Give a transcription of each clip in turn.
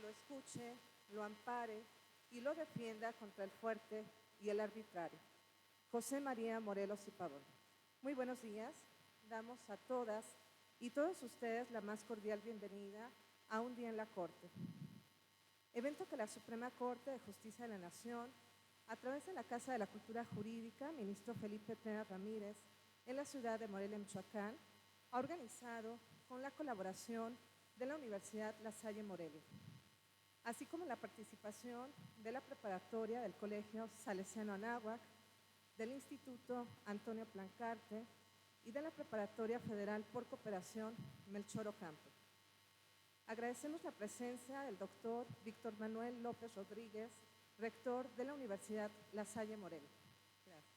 lo escuche, lo ampare y lo defienda contra el fuerte y el arbitrario. José María Morelos y Pavón. Muy buenos días. Damos a todas y todos ustedes la más cordial bienvenida a Un Día en la Corte, evento que la Suprema Corte de Justicia de la Nación, a través de la Casa de la Cultura Jurídica, ministro Felipe Tena Ramírez, en la ciudad de Morelia, Michoacán, ha organizado con la colaboración de la Universidad La Salle Morelia, así como la participación de la preparatoria del Colegio Salesiano Anáhuac, del Instituto Antonio Plancarte y de la Preparatoria Federal por Cooperación Melchor Ocampo. Agradecemos la presencia del doctor Víctor Manuel López Rodríguez, rector de la Universidad La Salle Morelia. Gracias.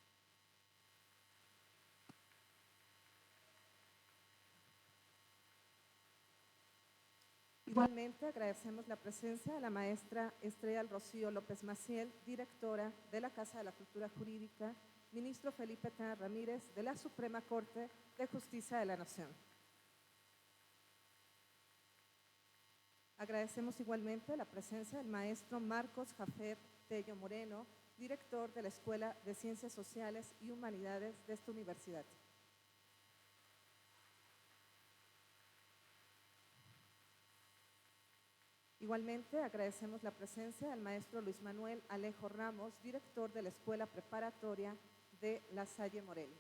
Igualmente agradecemos la presencia de la maestra Estrella Rocío López Maciel, directora de la Casa de la Cultura Jurídica, ministro Felipe Tena Ramírez de la Suprema Corte de Justicia de la Nación. Agradecemos igualmente la presencia del maestro Marcos Jafet Tello Moreno, director de la Escuela de Ciencias Sociales y Humanidades de esta universidad. Igualmente agradecemos la presencia del maestro Luis Manuel Alejo Ramos, director de la Escuela Preparatoria de La Salle Morelia.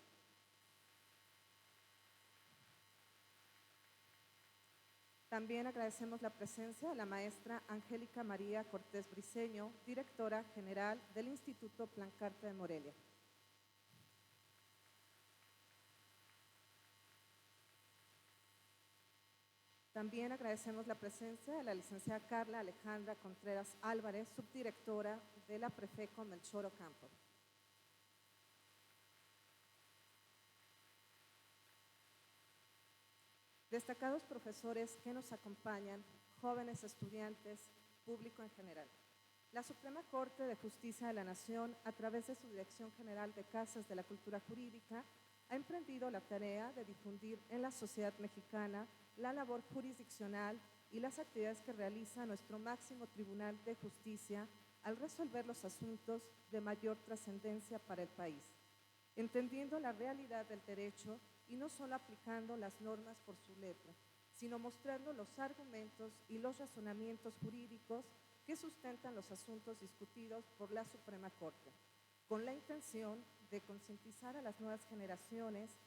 También agradecemos la presencia de la maestra Angélica María Cortés Briceño, directora general del Instituto Plancarte de Morelia. También agradecemos la presencia de la licenciada Carla Alejandra Contreras Álvarez, subdirectora de la Prefeco Melchor Ocampo. Destacados profesores que nos acompañan, jóvenes estudiantes, público en general. La Suprema Corte de Justicia de la Nación, a través de su Dirección General de Casas de la Cultura Jurídica, ha emprendido la tarea de difundir en la sociedad mexicana la labor jurisdiccional y las actividades que realiza nuestro máximo Tribunal de Justicia al resolver los asuntos de mayor trascendencia para el país, entendiendo la realidad del derecho y no solo aplicando las normas por su letra, sino mostrando los argumentos y los razonamientos jurídicos que sustentan los asuntos discutidos por la Suprema Corte, con la intención de concientizar a las nuevas generaciones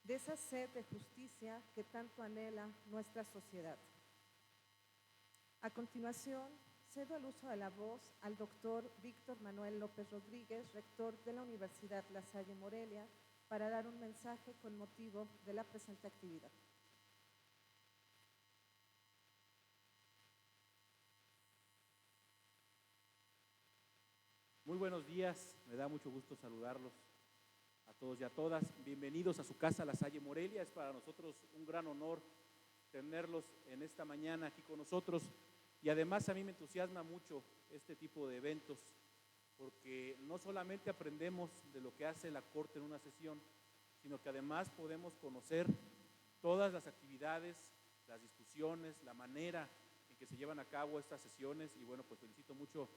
de esa sed de justicia que tanto anhela nuestra sociedad. A continuación, cedo el uso de la voz al doctor Víctor Manuel López Rodríguez, rector de la Universidad La Salle Morelia, para dar un mensaje con motivo de la presente actividad. Muy buenos días, me da mucho gusto saludarlos a todos y a todas. Bienvenidos a su casa La Salle Morelia. Es para nosotros un gran honor tenerlos en esta mañana aquí con nosotros, y además a mí me entusiasma mucho este tipo de eventos, porque no solamente aprendemos de lo que hace la Corte en una sesión, sino que además podemos conocer todas las actividades, las discusiones, la manera en que se llevan a cabo estas sesiones. Y bueno, pues felicito mucho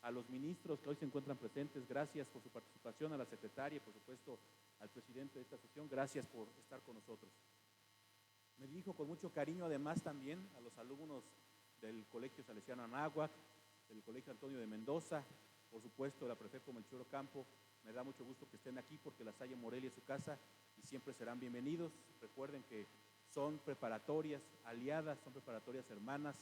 a los ministros que hoy se encuentran presentes. Gracias por su participación, a la secretaria y por supuesto al presidente de esta sesión. Gracias por estar con nosotros. Me dirijo con mucho cariño además también a los alumnos del Colegio Salesiano Anáhuac, del Colegio Antonio de Mendoza, por supuesto de la Prefeco Melchor Ocampo. Me da mucho gusto que estén aquí porque La Salle Morelia es su casa y siempre serán bienvenidos. Recuerden que son preparatorias aliadas, son preparatorias hermanas,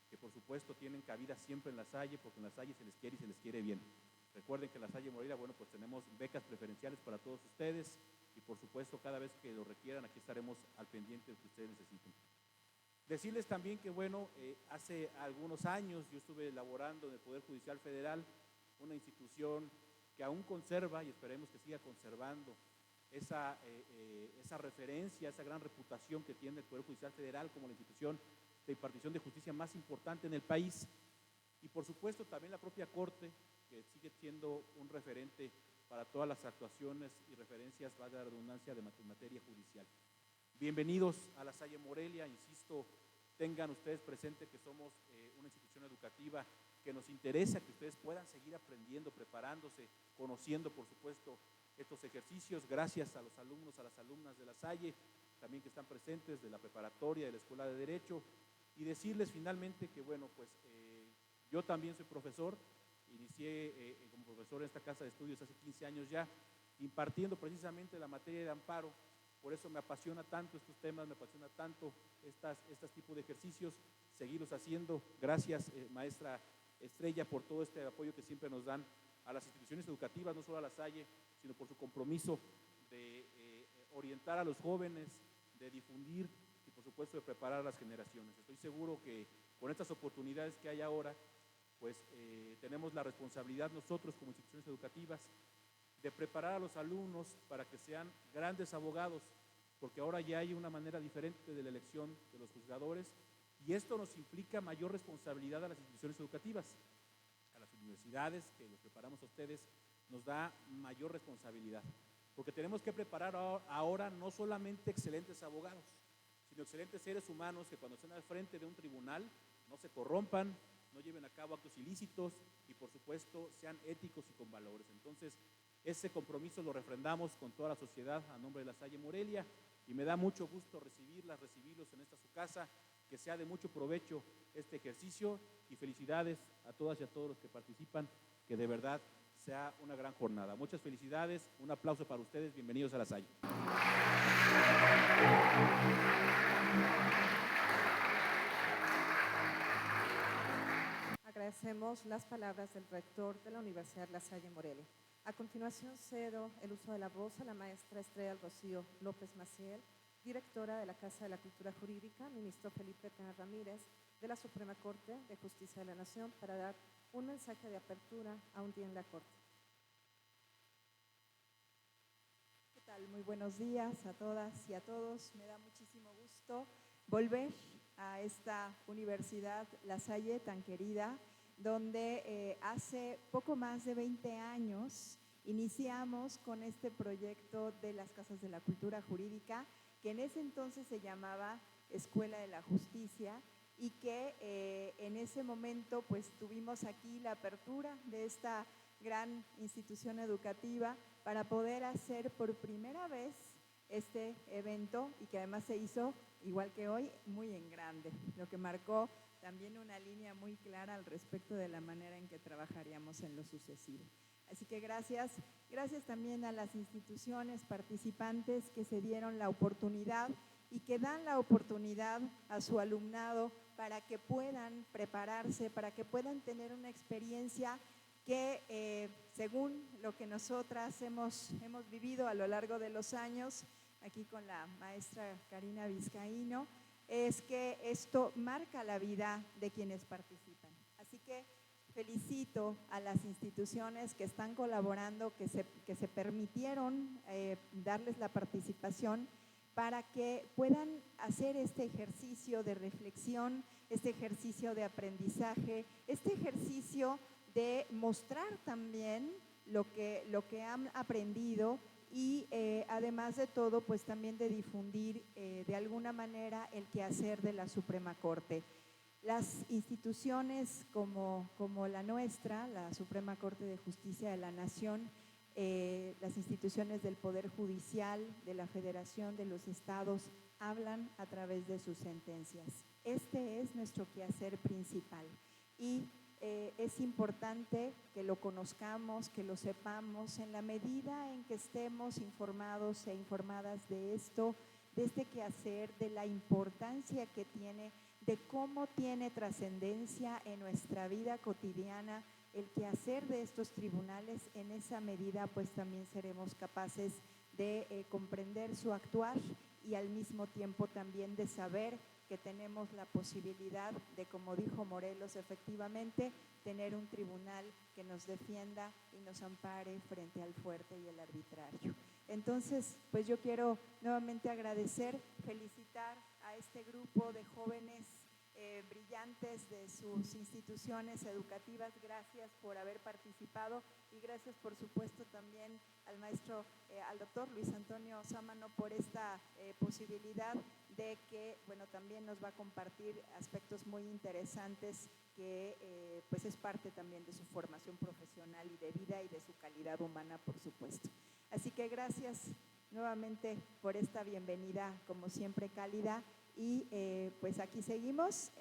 que por supuesto tienen cabida siempre en La Salle, porque en La Salle se les quiere y se les quiere bien. Recuerden que en La Salle Morelia, bueno, pues tenemos becas preferenciales para todos ustedes y por supuesto cada vez que lo requieran aquí estaremos al pendiente de lo que ustedes necesiten. Decirles también que, bueno, hace algunos años yo estuve laborando en el Poder Judicial Federal, una institución que aún conserva y esperemos que siga conservando esa referencia, esa gran reputación que tiene el Poder Judicial Federal como la institución de impartición de justicia más importante en el país, y por supuesto también la propia Corte, que sigue siendo un referente para todas las actuaciones y referencias, valga la redundancia, de materia judicial. Bienvenidos a La Salle Morelia, insisto, tengan ustedes presente que somos una institución educativa que nos interesa que ustedes puedan seguir aprendiendo, preparándose, conociendo, por supuesto, estos ejercicios, gracias a los alumnos, a las alumnas de La Salle, también que están presentes de la preparatoria, de la Escuela de Derecho, y decirles finalmente que, bueno, pues yo también soy profesor, inicié como profesor en esta casa de estudios hace 15 años ya, impartiendo precisamente la materia de amparo. Por eso me apasiona tanto estos temas, me apasiona tanto estos tipos de ejercicios, seguirlos haciendo. Gracias, maestra Estrella, por todo este apoyo que siempre nos dan a las instituciones educativas, no solo a La Salle, sino por su compromiso de orientar a los jóvenes, de difundir y por supuesto de preparar a las generaciones. Estoy seguro que con estas oportunidades que hay ahora, pues tenemos la responsabilidad nosotros como instituciones educativas de preparar a los alumnos para que sean grandes abogados, porque ahora ya hay una manera diferente de la elección de los juzgadores y esto nos implica mayor responsabilidad a las instituciones educativas, a las universidades, que los preparamos a ustedes, nos da mayor responsabilidad, porque tenemos que preparar ahora no solamente excelentes abogados, sino excelentes seres humanos que cuando estén al frente de un tribunal no se corrompan, no lleven a cabo actos ilícitos y por supuesto sean éticos y con valores. Entonces, ese compromiso lo refrendamos con toda la sociedad a nombre de La Salle Morelia y me da mucho gusto recibirlos en esta su casa, que sea de mucho provecho este ejercicio y felicidades a todas y a todos los que participan, que de verdad sea una gran jornada. Muchas felicidades, un aplauso para ustedes, bienvenidos a La Salle. Agradecemos las palabras del rector de la Universidad La Salle Morelia. A continuación cedo el uso de la voz a la maestra Estrella Rocío López Maciel, directora de la Casa de la Cultura Jurídica, ministro Felipe Pena Ramírez, de la Suprema Corte de Justicia de la Nación, para dar un mensaje de apertura a un día en la Corte. ¿Qué tal? Muy buenos días a todas y a todos. Me da muchísimo gusto volver a esta Universidad La Salle tan querida, donde hace poco más de 20 años iniciamos con este proyecto de las Casas de la Cultura Jurídica, que en ese entonces se llamaba Escuela de la Justicia, y que en ese momento pues tuvimos aquí la apertura de esta gran institución educativa para poder hacer por primera vez este evento, y que además se hizo, igual que hoy, muy en grande, lo que marcó también una línea muy clara al respecto de la manera en que trabajaríamos en lo sucesivo. Así que gracias también a las instituciones participantes que se dieron la oportunidad y que dan la oportunidad a su alumnado para que puedan prepararse, para que puedan tener una experiencia que según lo que nosotras hemos vivido a lo largo de los años, aquí con la maestra Karina Vizcaíno, es que esto marca la vida de quienes participan. Así que felicito a las instituciones que están colaborando, que se permitieron darles la participación para que puedan hacer este ejercicio de reflexión, este ejercicio de aprendizaje, este ejercicio de mostrar también lo que han aprendido y además de todo, pues también de difundir de alguna manera el quehacer de la Suprema Corte. Las instituciones como la nuestra, la Suprema Corte de Justicia de la Nación, las instituciones del Poder Judicial, de la Federación, de los estados, hablan a través de sus sentencias. Este es nuestro quehacer principal y es importante que lo conozcamos, que lo sepamos, en la medida en que estemos informados e informadas de esto, de este quehacer, de la importancia que tiene, de cómo tiene trascendencia en nuestra vida cotidiana el quehacer de estos tribunales. En esa medida pues también seremos capaces de comprender su actuar y al mismo tiempo también de saber que tenemos la posibilidad de, como dijo Morelos, efectivamente, tener un tribunal que nos defienda y nos ampare frente al fuerte y el arbitrario. Entonces, pues yo quiero nuevamente agradecer, felicitar a este grupo de jóvenes brillantes de sus instituciones educativas. Gracias por haber participado y gracias por supuesto también al maestro, al doctor Luis Antonio Sámano por esta posibilidad de que, bueno, también nos va a compartir aspectos muy interesantes que pues es parte también de su formación profesional y de vida y de su calidad humana, por supuesto. Así que gracias nuevamente por esta bienvenida, como siempre, cálida, y pues aquí seguimos,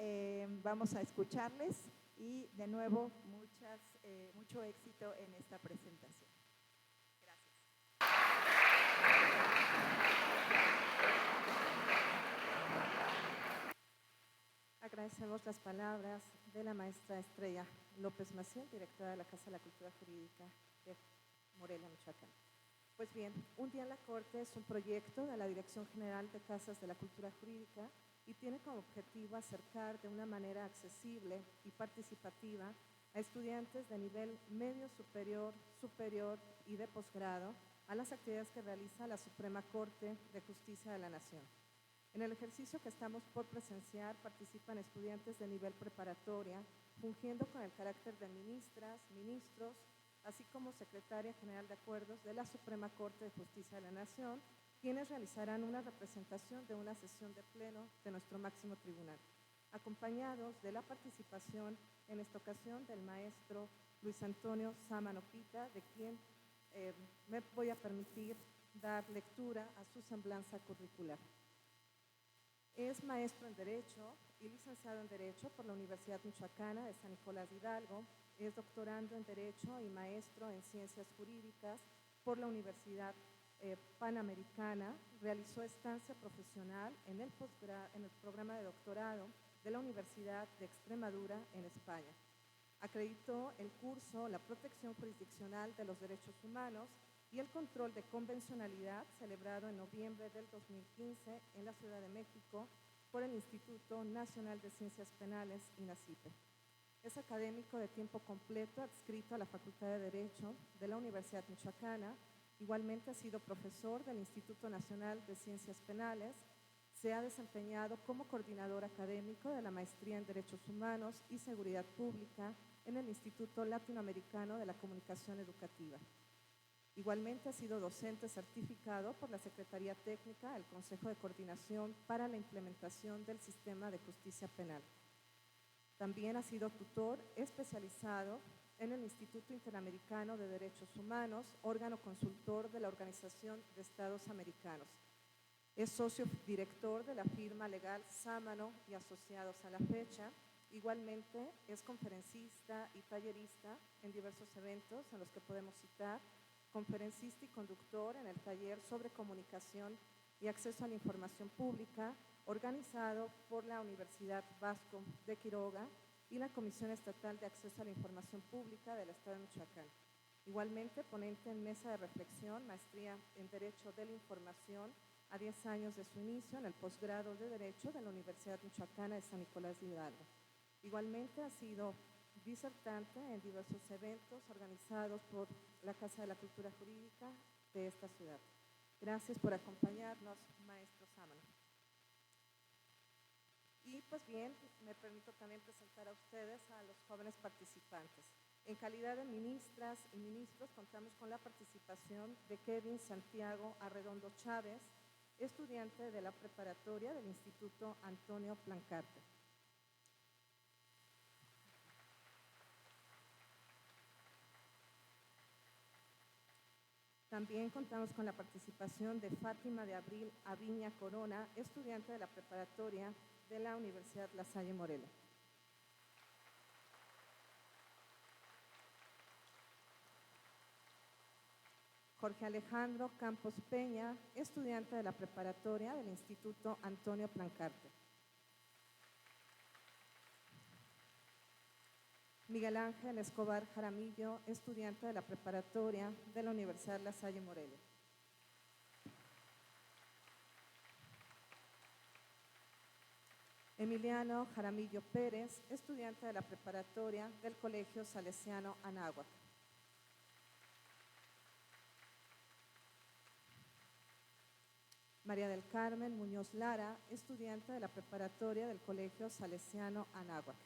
vamos a escucharles y de nuevo mucho éxito en esta presentación. Gracias. Agradecemos las palabras de la maestra Estrella López Maciel, directora de la Casa de la Cultura Jurídica de Morelia, Michoacán. Pues bien, Un día en la Corte es un proyecto de la Dirección General de Casas de la Cultura Jurídica y tiene como objetivo acercar de una manera accesible y participativa a estudiantes de nivel medio superior, superior y de posgrado a las actividades que realiza la Suprema Corte de Justicia de la Nación. En el ejercicio que estamos por presenciar participan estudiantes de nivel preparatoria, fungiendo con el carácter de ministras, ministros, así como Secretaria General de Acuerdos de la Suprema Corte de Justicia de la Nación, quienes realizarán una representación de una sesión de pleno de nuestro máximo tribunal, acompañados de la participación en esta ocasión del maestro Luis Antonio Sámano Pita, de quien me voy a permitir dar lectura a su semblanza curricular. Es maestro en Derecho y licenciado en Derecho por la Universidad Michoacana de San Nicolás de Hidalgo. Es doctorando en Derecho y maestro en Ciencias Jurídicas por la Universidad Panamericana. Realizó estancia profesional en el programa de doctorado de la Universidad de Extremadura en España. Acreditó el curso La Protección Jurisdiccional de los Derechos Humanos y el Control de Convencionalidad, celebrado en noviembre del 2015 en la Ciudad de México por el Instituto Nacional de Ciencias Penales, INACIPE. Es académico de tiempo completo adscrito a la Facultad de Derecho de la Universidad Michoacana. Igualmente ha sido profesor del Instituto Nacional de Ciencias Penales. Se ha desempeñado como coordinador académico de la Maestría en Derechos Humanos y Seguridad Pública en el Instituto Latinoamericano de la Comunicación Educativa. Igualmente ha sido docente certificado por la Secretaría Técnica del Consejo de Coordinación para la implementación del Sistema de Justicia Penal. También ha sido tutor especializado en el Instituto Interamericano de Derechos Humanos, órgano consultor de la Organización de Estados Americanos. Es socio director de la firma legal Sámano y Asociados a la fecha. Igualmente es conferencista y tallerista en diversos eventos en los que podemos citar, conferencista y conductor en el taller sobre comunicación y acceso a la información pública, organizado por la Universidad Vasco de Quiroga y la Comisión Estatal de Acceso a la Información Pública del Estado de Michoacán. Igualmente, ponente en mesa de reflexión, maestría en Derecho de la Información, a 10 años de su inicio en el posgrado de Derecho de la Universidad Michoacana de San Nicolás de Hidalgo. Igualmente ha sido disertante en diversos eventos organizados por la Casa de la Cultura Jurídica de esta ciudad. Gracias por acompañarnos, maestro Sámano. Y pues bien, me permito también presentar a ustedes a los jóvenes participantes. En calidad de ministras y ministros, contamos con la participación de Kevin Santiago Arredondo Chávez, estudiante de la preparatoria del Instituto Antonio Plancarte. También contamos con la participación de Fátima de Abril Aviña Corona, estudiante de la preparatoria de la Universidad La Salle Morelia. Jorge Alejandro Campos Peña, estudiante de la preparatoria del Instituto Antonio Plancarte. Miguel Ángel Escobar Jaramillo, estudiante de la preparatoria de la Universidad La Salle Morelia. Emiliano Jaramillo Pérez, estudiante de la preparatoria del Colegio Salesiano Anáhuac. María del Carmen Muñoz Lara, estudiante de la preparatoria del Colegio Salesiano Anáhuac.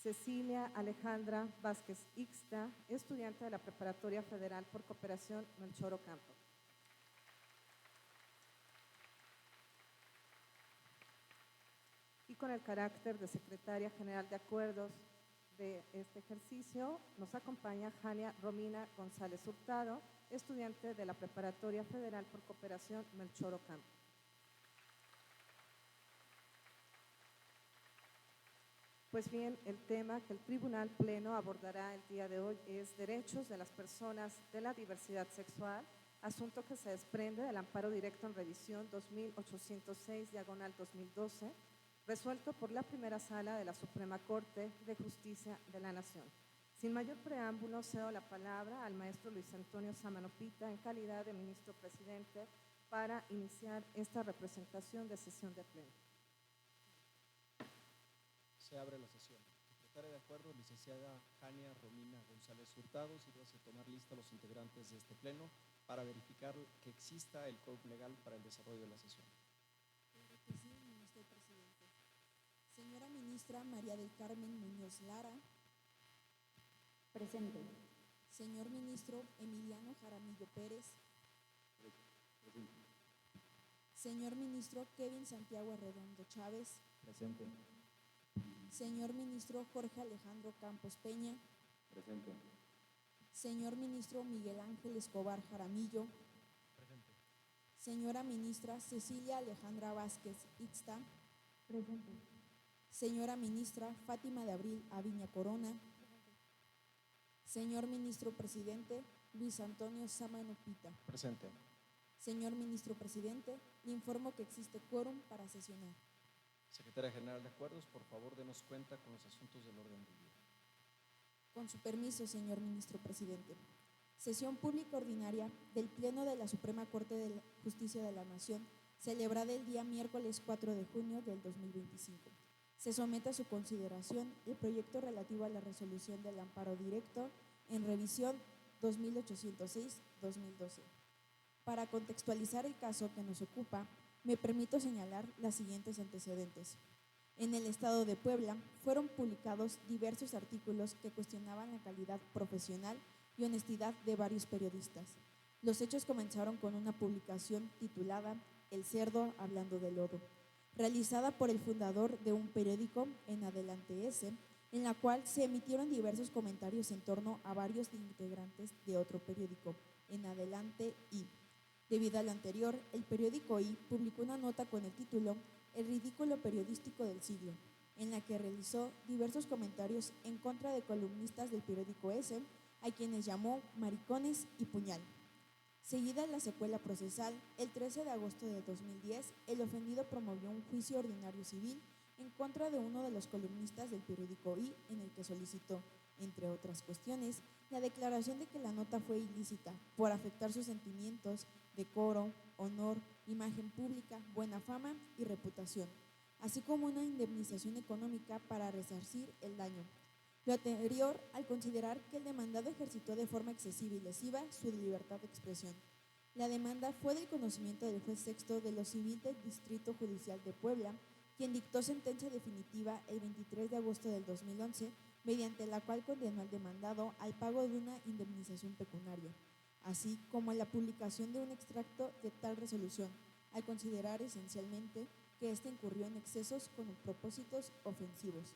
Cecilia Alejandra Vázquez Ixta, estudiante de la Preparatoria Federal por Cooperación Melchor Ocampo. Y con el carácter de Secretaria General de Acuerdos de este ejercicio, nos acompaña Jania Romina González Hurtado, estudiante de la Preparatoria Federal por Cooperación Melchor Ocampo. Pues bien, el tema que el Tribunal Pleno abordará el día de hoy es derechos de las personas de la diversidad sexual, asunto que se desprende del amparo directo en revisión 2806/2012, resuelto por la primera sala de la Suprema Corte de Justicia de la Nación. Sin mayor preámbulo, cedo la palabra al maestro Luis Antonio Sámano Pita en calidad de ministro presidente para iniciar esta representación de sesión de pleno. Se abre la sesión. Secretaria de Acuerdos, licenciada Jania Romina González Hurtado, sírvase tomar lista a los integrantes de este pleno para verificar que exista el quórum legal para el desarrollo de la sesión. Claro que sí, ministro presidente. Señora ministra María del Carmen Muñoz Lara. Presente. Señor ministro Emiliano Jaramillo Pérez. Presente. Señor ministro Kevin Santiago Arredondo Chávez. Presente. Señor ministro Jorge Alejandro Campos Peña. Presente. Señor ministro Miguel Ángel Escobar Jaramillo. Presente. Señora ministra Cecilia Alejandra Vázquez Ixta. Presente. Señora ministra Fátima de Abril Aviña Corona. Señor ministro presidente Luis Antonio Sámano Pita. Presente. Señor ministro presidente, le informo que existe quórum para sesionar. Secretaria General de Acuerdos, por favor, denos cuenta con los asuntos del orden del día. Con su permiso, señor ministro presidente. Sesión pública ordinaria del Pleno de la Suprema Corte de Justicia de la Nación, celebrada el día miércoles 4 de junio del 2025. Se somete a su consideración el proyecto relativo a la resolución del amparo directo en revisión 2806-2012. Para contextualizar el caso que nos ocupa, me permito señalar las siguientes antecedentes. En el estado de Puebla fueron publicados diversos artículos que cuestionaban la calidad profesional y honestidad de varios periodistas. Los hechos comenzaron con una publicación titulada El cerdo hablando de lodo, realizada por el fundador de un periódico, En Adelante S, en la cual se emitieron diversos comentarios en torno a varios integrantes de otro periódico, En Adelante I. Debido a lo anterior, el periódico I publicó una nota con el título El ridículo periodístico del siglo, en la que realizó diversos comentarios en contra de columnistas del periódico S, a quienes llamó maricones y puñal. Seguida la secuela procesal, el 13 de agosto de 2010, el ofendido promovió un juicio ordinario civil en contra de uno de los columnistas del periódico I, en el que solicitó, entre otras cuestiones, la declaración de que la nota fue ilícita por afectar sus sentimientos, decoro, honor, imagen pública, buena fama y reputación, así como una indemnización económica para resarcir el daño. Lo anterior al considerar que el demandado ejercitó de forma excesiva y lesiva su libertad de expresión. La demanda fue del conocimiento del juez sexto de lo civil del Distrito Judicial de Puebla, quien dictó sentencia definitiva el 23 de agosto del 2011, mediante la cual condenó al demandado al pago de una indemnización pecuniaria, así como la publicación de un extracto de tal resolución, al considerar esencialmente que éste incurrió en excesos con propósitos ofensivos.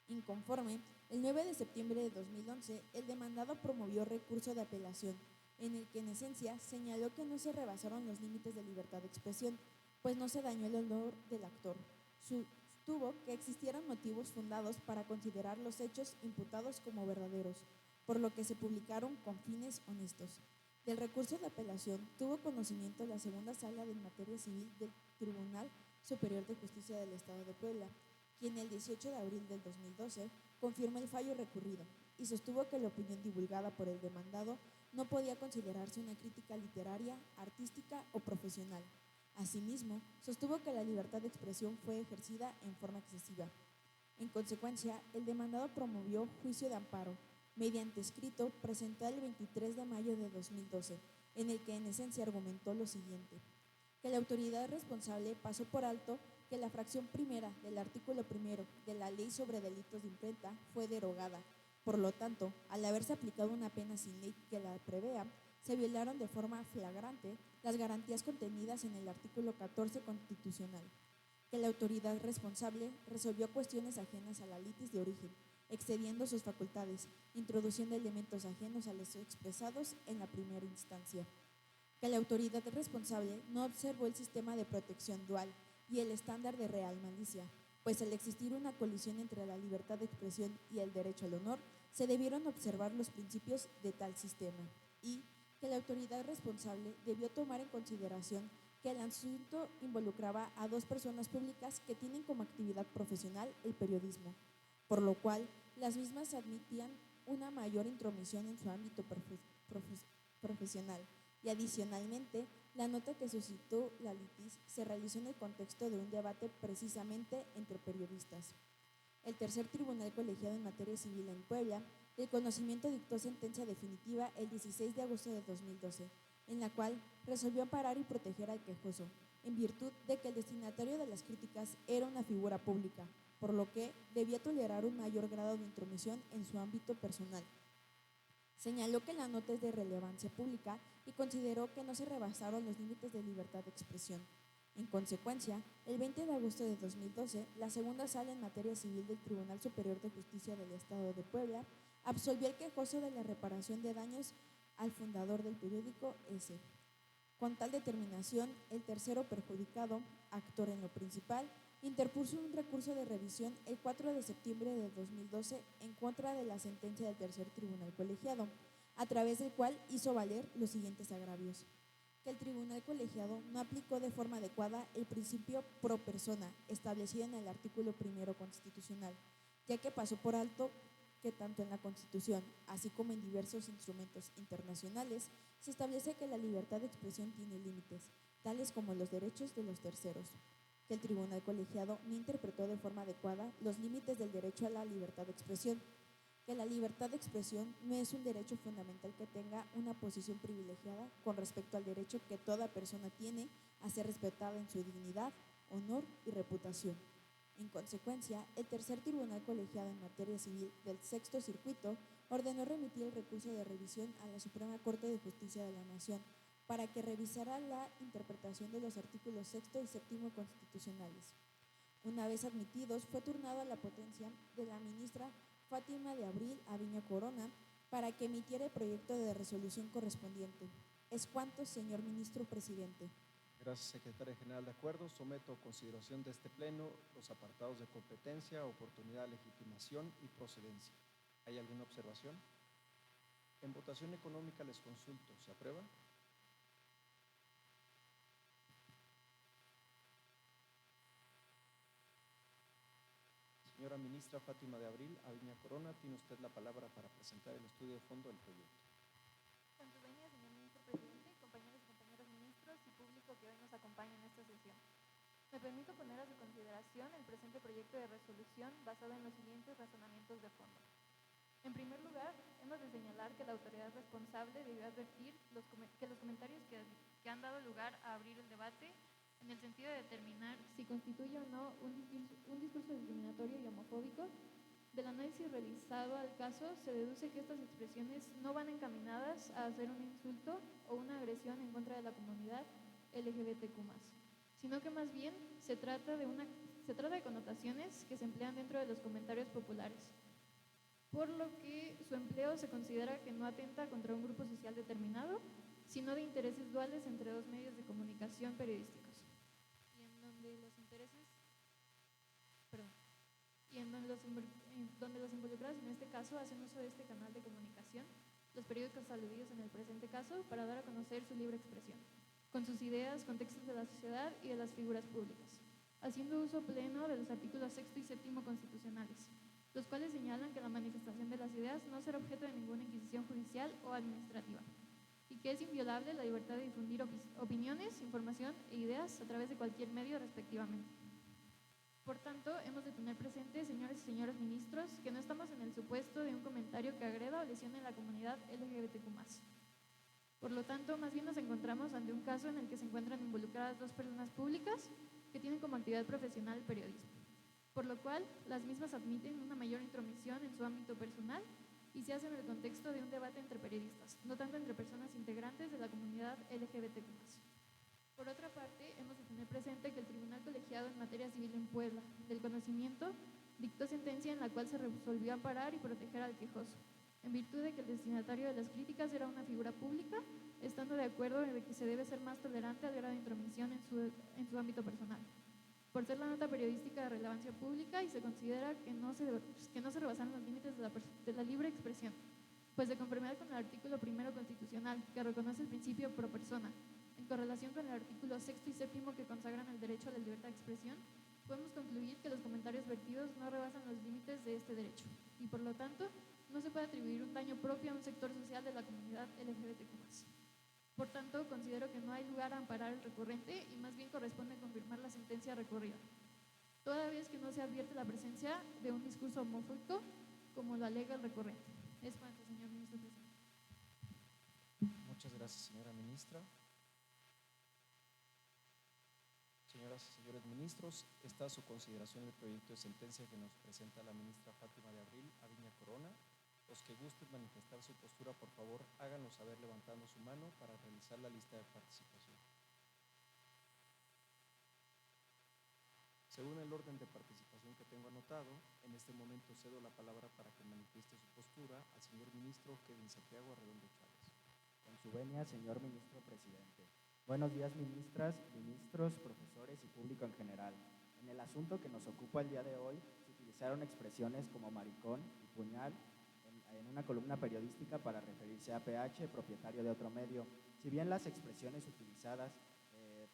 Inconforme, el 9 de septiembre de 2011, el demandado promovió recurso de apelación, en el que en esencia señaló que no se rebasaron los límites de libertad de expresión, pues no se dañó el honor del actor. Sostuvo que existieran motivos fundados para considerar los hechos imputados como verdaderos, por lo que se publicaron con fines honestos. Del recurso de apelación tuvo conocimiento la segunda sala de materia civil del Tribunal Superior de Justicia del Estado de Puebla, quien el 18 de abril del 2012 confirmó el fallo recurrido y sostuvo que la opinión divulgada por el demandado no podía considerarse una crítica literaria, artística o profesional. Asimismo, sostuvo que la libertad de expresión fue ejercida en forma excesiva. En consecuencia, el demandado promovió juicio de amparo, mediante escrito presentado el 23 de mayo de 2012, en el que en esencia argumentó lo siguiente: que la autoridad responsable pasó por alto que la fracción primera del artículo primero de la Ley sobre Delitos de Imprenta fue derogada. Por lo tanto, al haberse aplicado una pena sin ley que la prevea, se violaron de forma flagrante las garantías contenidas en el artículo 14 constitucional, que la autoridad responsable resolvió cuestiones ajenas a la litis de origen, excediendo sus facultades, introduciendo elementos ajenos a los expresados en la primera instancia, que la autoridad responsable no observó el sistema de protección dual y el estándar de real malicia, pues al existir una colisión entre la libertad de expresión y el derecho al honor, se debieron observar los principios de tal sistema, y que la autoridad responsable debió tomar en consideración que el asunto involucraba a dos personas públicas que tienen como actividad profesional el periodismo, por lo cual las mismas admitían una mayor intromisión en su ámbito profesional. Y adicionalmente, la nota que suscitó la litis se realizó en el contexto de un debate precisamente entre periodistas. El tercer tribunal colegiado en materia civil en Puebla, del conocimiento, dictó sentencia definitiva el 16 de agosto de 2012, en la cual resolvió amparar y proteger al quejoso, en virtud de que el destinatario de las críticas era una figura pública, por lo que debía tolerar un mayor grado de intromisión en su ámbito personal. Señaló que la nota es de relevancia pública y consideró que no se rebasaron los límites de libertad de expresión. En consecuencia, el 20 de agosto de 2012, la segunda sala en materia civil del Tribunal Superior de Justicia del Estado de Puebla absolvió al quejoso de la reparación de daños al fundador del periódico S. Con tal determinación, el tercero perjudicado, actor en lo principal, interpuso un recurso de revisión el 4 de septiembre de 2012 en contra de la sentencia del tercer tribunal colegiado, a través del cual hizo valer los siguientes agravios: que el tribunal colegiado no aplicó de forma adecuada el principio pro persona establecido en el artículo primero constitucional, ya que pasó por alto que tanto en la Constitución, así como en diversos instrumentos internacionales, se establece que la libertad de expresión tiene límites, tales como los derechos de los terceros, que el tribunal colegiado no interpretó de forma adecuada los límites del derecho a la libertad de expresión, que la libertad de expresión no es un derecho fundamental que tenga una posición privilegiada con respecto al derecho que toda persona tiene a ser respetada en su dignidad, honor y reputación. En consecuencia, el tercer tribunal colegiado en materia civil del Sexto Circuito ordenó remitir el recurso de revisión a la Suprema Corte de Justicia de la Nación para que revisara la interpretación de los artículos 6 y 7 constitucionales. Una vez admitidos, fue turnado a la potencia de la ministra Fátima de Abril Aviña Corona para que emitiera el proyecto de resolución correspondiente. Es cuanto, señor ministro presidente. Gracias, secretaria general. De acuerdo, someto a consideración de este pleno los apartados de competencia, oportunidad, legitimación y procedencia. ¿Hay alguna observación? En votación económica les consulto. ¿Se aprueba? Señora ministra Fátima de Abril Aviña Corona, tiene usted la palabra para presentar el estudio de fondo del proyecto. Con su venia, señor ministro presidente, compañeros y compañeros ministros y público que hoy nos acompaña en esta sesión. Me permito poner a su consideración el presente proyecto de resolución basado en los siguientes razonamientos de fondo. En primer lugar, hemos de señalar que la autoridad responsable debió advertir que los comentarios que han dado lugar a abrir el debate en el sentido de determinar si constituye o no un discurso discriminatorio y homofóbico. Del análisis realizado al caso, se deduce que estas expresiones no van encaminadas a hacer un insulto o una agresión en contra de la comunidad LGBTQ+, sino que más bien se trata de connotaciones que se emplean dentro de los comentarios populares, por lo que su empleo se considera que no atenta contra un grupo social determinado, sino de intereses duales entre dos medios de comunicación periodísticos, donde los involucrados en este caso hacen uso de este canal de comunicación, los periódicos aludidos en el presente caso, para dar a conocer su libre expresión, con sus ideas, contextos de la sociedad y de las figuras públicas, haciendo uso pleno de los artículos 6 y 7 constitucionales, los cuales señalan que la manifestación de las ideas no será objeto de ninguna inquisición judicial o administrativa, y que es inviolable la libertad de difundir opiniones, información e ideas a través de cualquier medio respectivamente. Por tanto, hemos de tener presente, señores y señoras ministros, que no estamos en el supuesto de un comentario que agreda o lesione a la comunidad LGBTQ+. Por lo tanto, más bien nos encontramos ante un caso en el que se encuentran involucradas dos personas públicas, que tienen como actividad profesional el periodismo, por lo cual las mismas admiten una mayor intromisión en su ámbito personal y se hace en el contexto de un debate entre periodistas, no tanto entre personas integrantes de la comunidad LGBTQ+. Por otra parte, hemos de tener presente que el Tribunal Colegiado en Materia Civil en Puebla, del Conocimiento, dictó sentencia en la cual se resolvió amparar y proteger al quejoso, en virtud de que el destinatario de las críticas era una figura pública, estando de acuerdo en que se debe ser más tolerante al grado de intromisión en su ámbito personal, por ser la nota periodística de relevancia pública y se considera que no se rebasaron los límites de la libre expresión, pues de conformidad con el artículo 1 constitucional, que reconoce el principio pro persona, en correlación con el artículo 6 y 7 que consagran el derecho a la libertad de expresión, podemos concluir que los comentarios vertidos no rebasan los límites de este derecho y, por lo tanto, no se puede atribuir un daño propio a un sector social de la comunidad LGBTQ+. Por tanto, considero que no hay lugar a amparar al recurrente y más bien corresponde confirmar la sentencia recurrida, toda vez que no se advierte la presencia de un discurso homofóbico como lo alega el recurrente. Es cuanto, señor ministro presidente. Muchas gracias, señora ministra. Señoras y señores ministros, está a su consideración el proyecto de sentencia que nos presenta la ministra Fátima de Abril Aviña Corona. Los que gusten manifestar su postura, por favor, háganlo saber levantando su mano para realizar la lista de participación. Según el orden de participación que tengo anotado, en este momento cedo la palabra para que manifieste su postura al señor ministro Kevin Santiago Arredondo Chávez. Con su venia, señor ministro presidente. Buenos días, ministras, ministros, profesores y público en general. En el asunto que nos ocupa el día de hoy, se utilizaron expresiones como maricón y puñal en una columna periodística para referirse a PH, propietario de otro medio. Si bien las expresiones utilizadas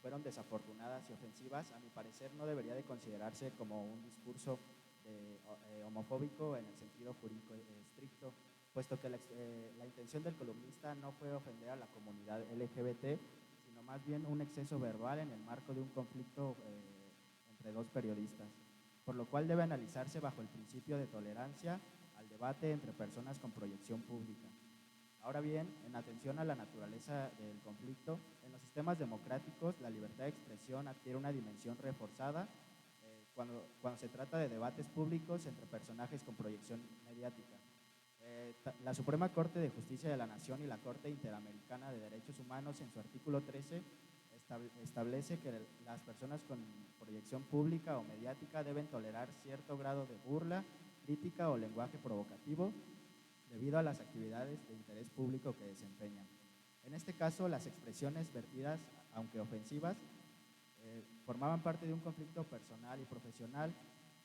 fueron desafortunadas y ofensivas, a mi parecer no debería de considerarse como un discurso homofóbico en el sentido jurídico estricto, puesto que la intención del columnista no fue ofender a la comunidad LGBT, sino más bien un exceso verbal en el marco de un conflicto entre dos periodistas, por lo cual debe analizarse bajo el principio de tolerancia al debate entre personas con proyección pública. Ahora bien, en atención a la naturaleza del conflicto, en los sistemas democráticos la libertad de expresión adquiere una dimensión reforzada cuando se trata de debates públicos entre personajes con proyección mediática. La Suprema Corte de Justicia de la Nación y la Corte Interamericana de Derechos Humanos en su artículo 13 establece que las personas con proyección pública o mediática deben tolerar cierto grado de burla, crítica o lenguaje provocativo debido a las actividades de interés público que desempeñan. En este caso, las expresiones vertidas, aunque ofensivas, formaban parte de un conflicto personal y profesional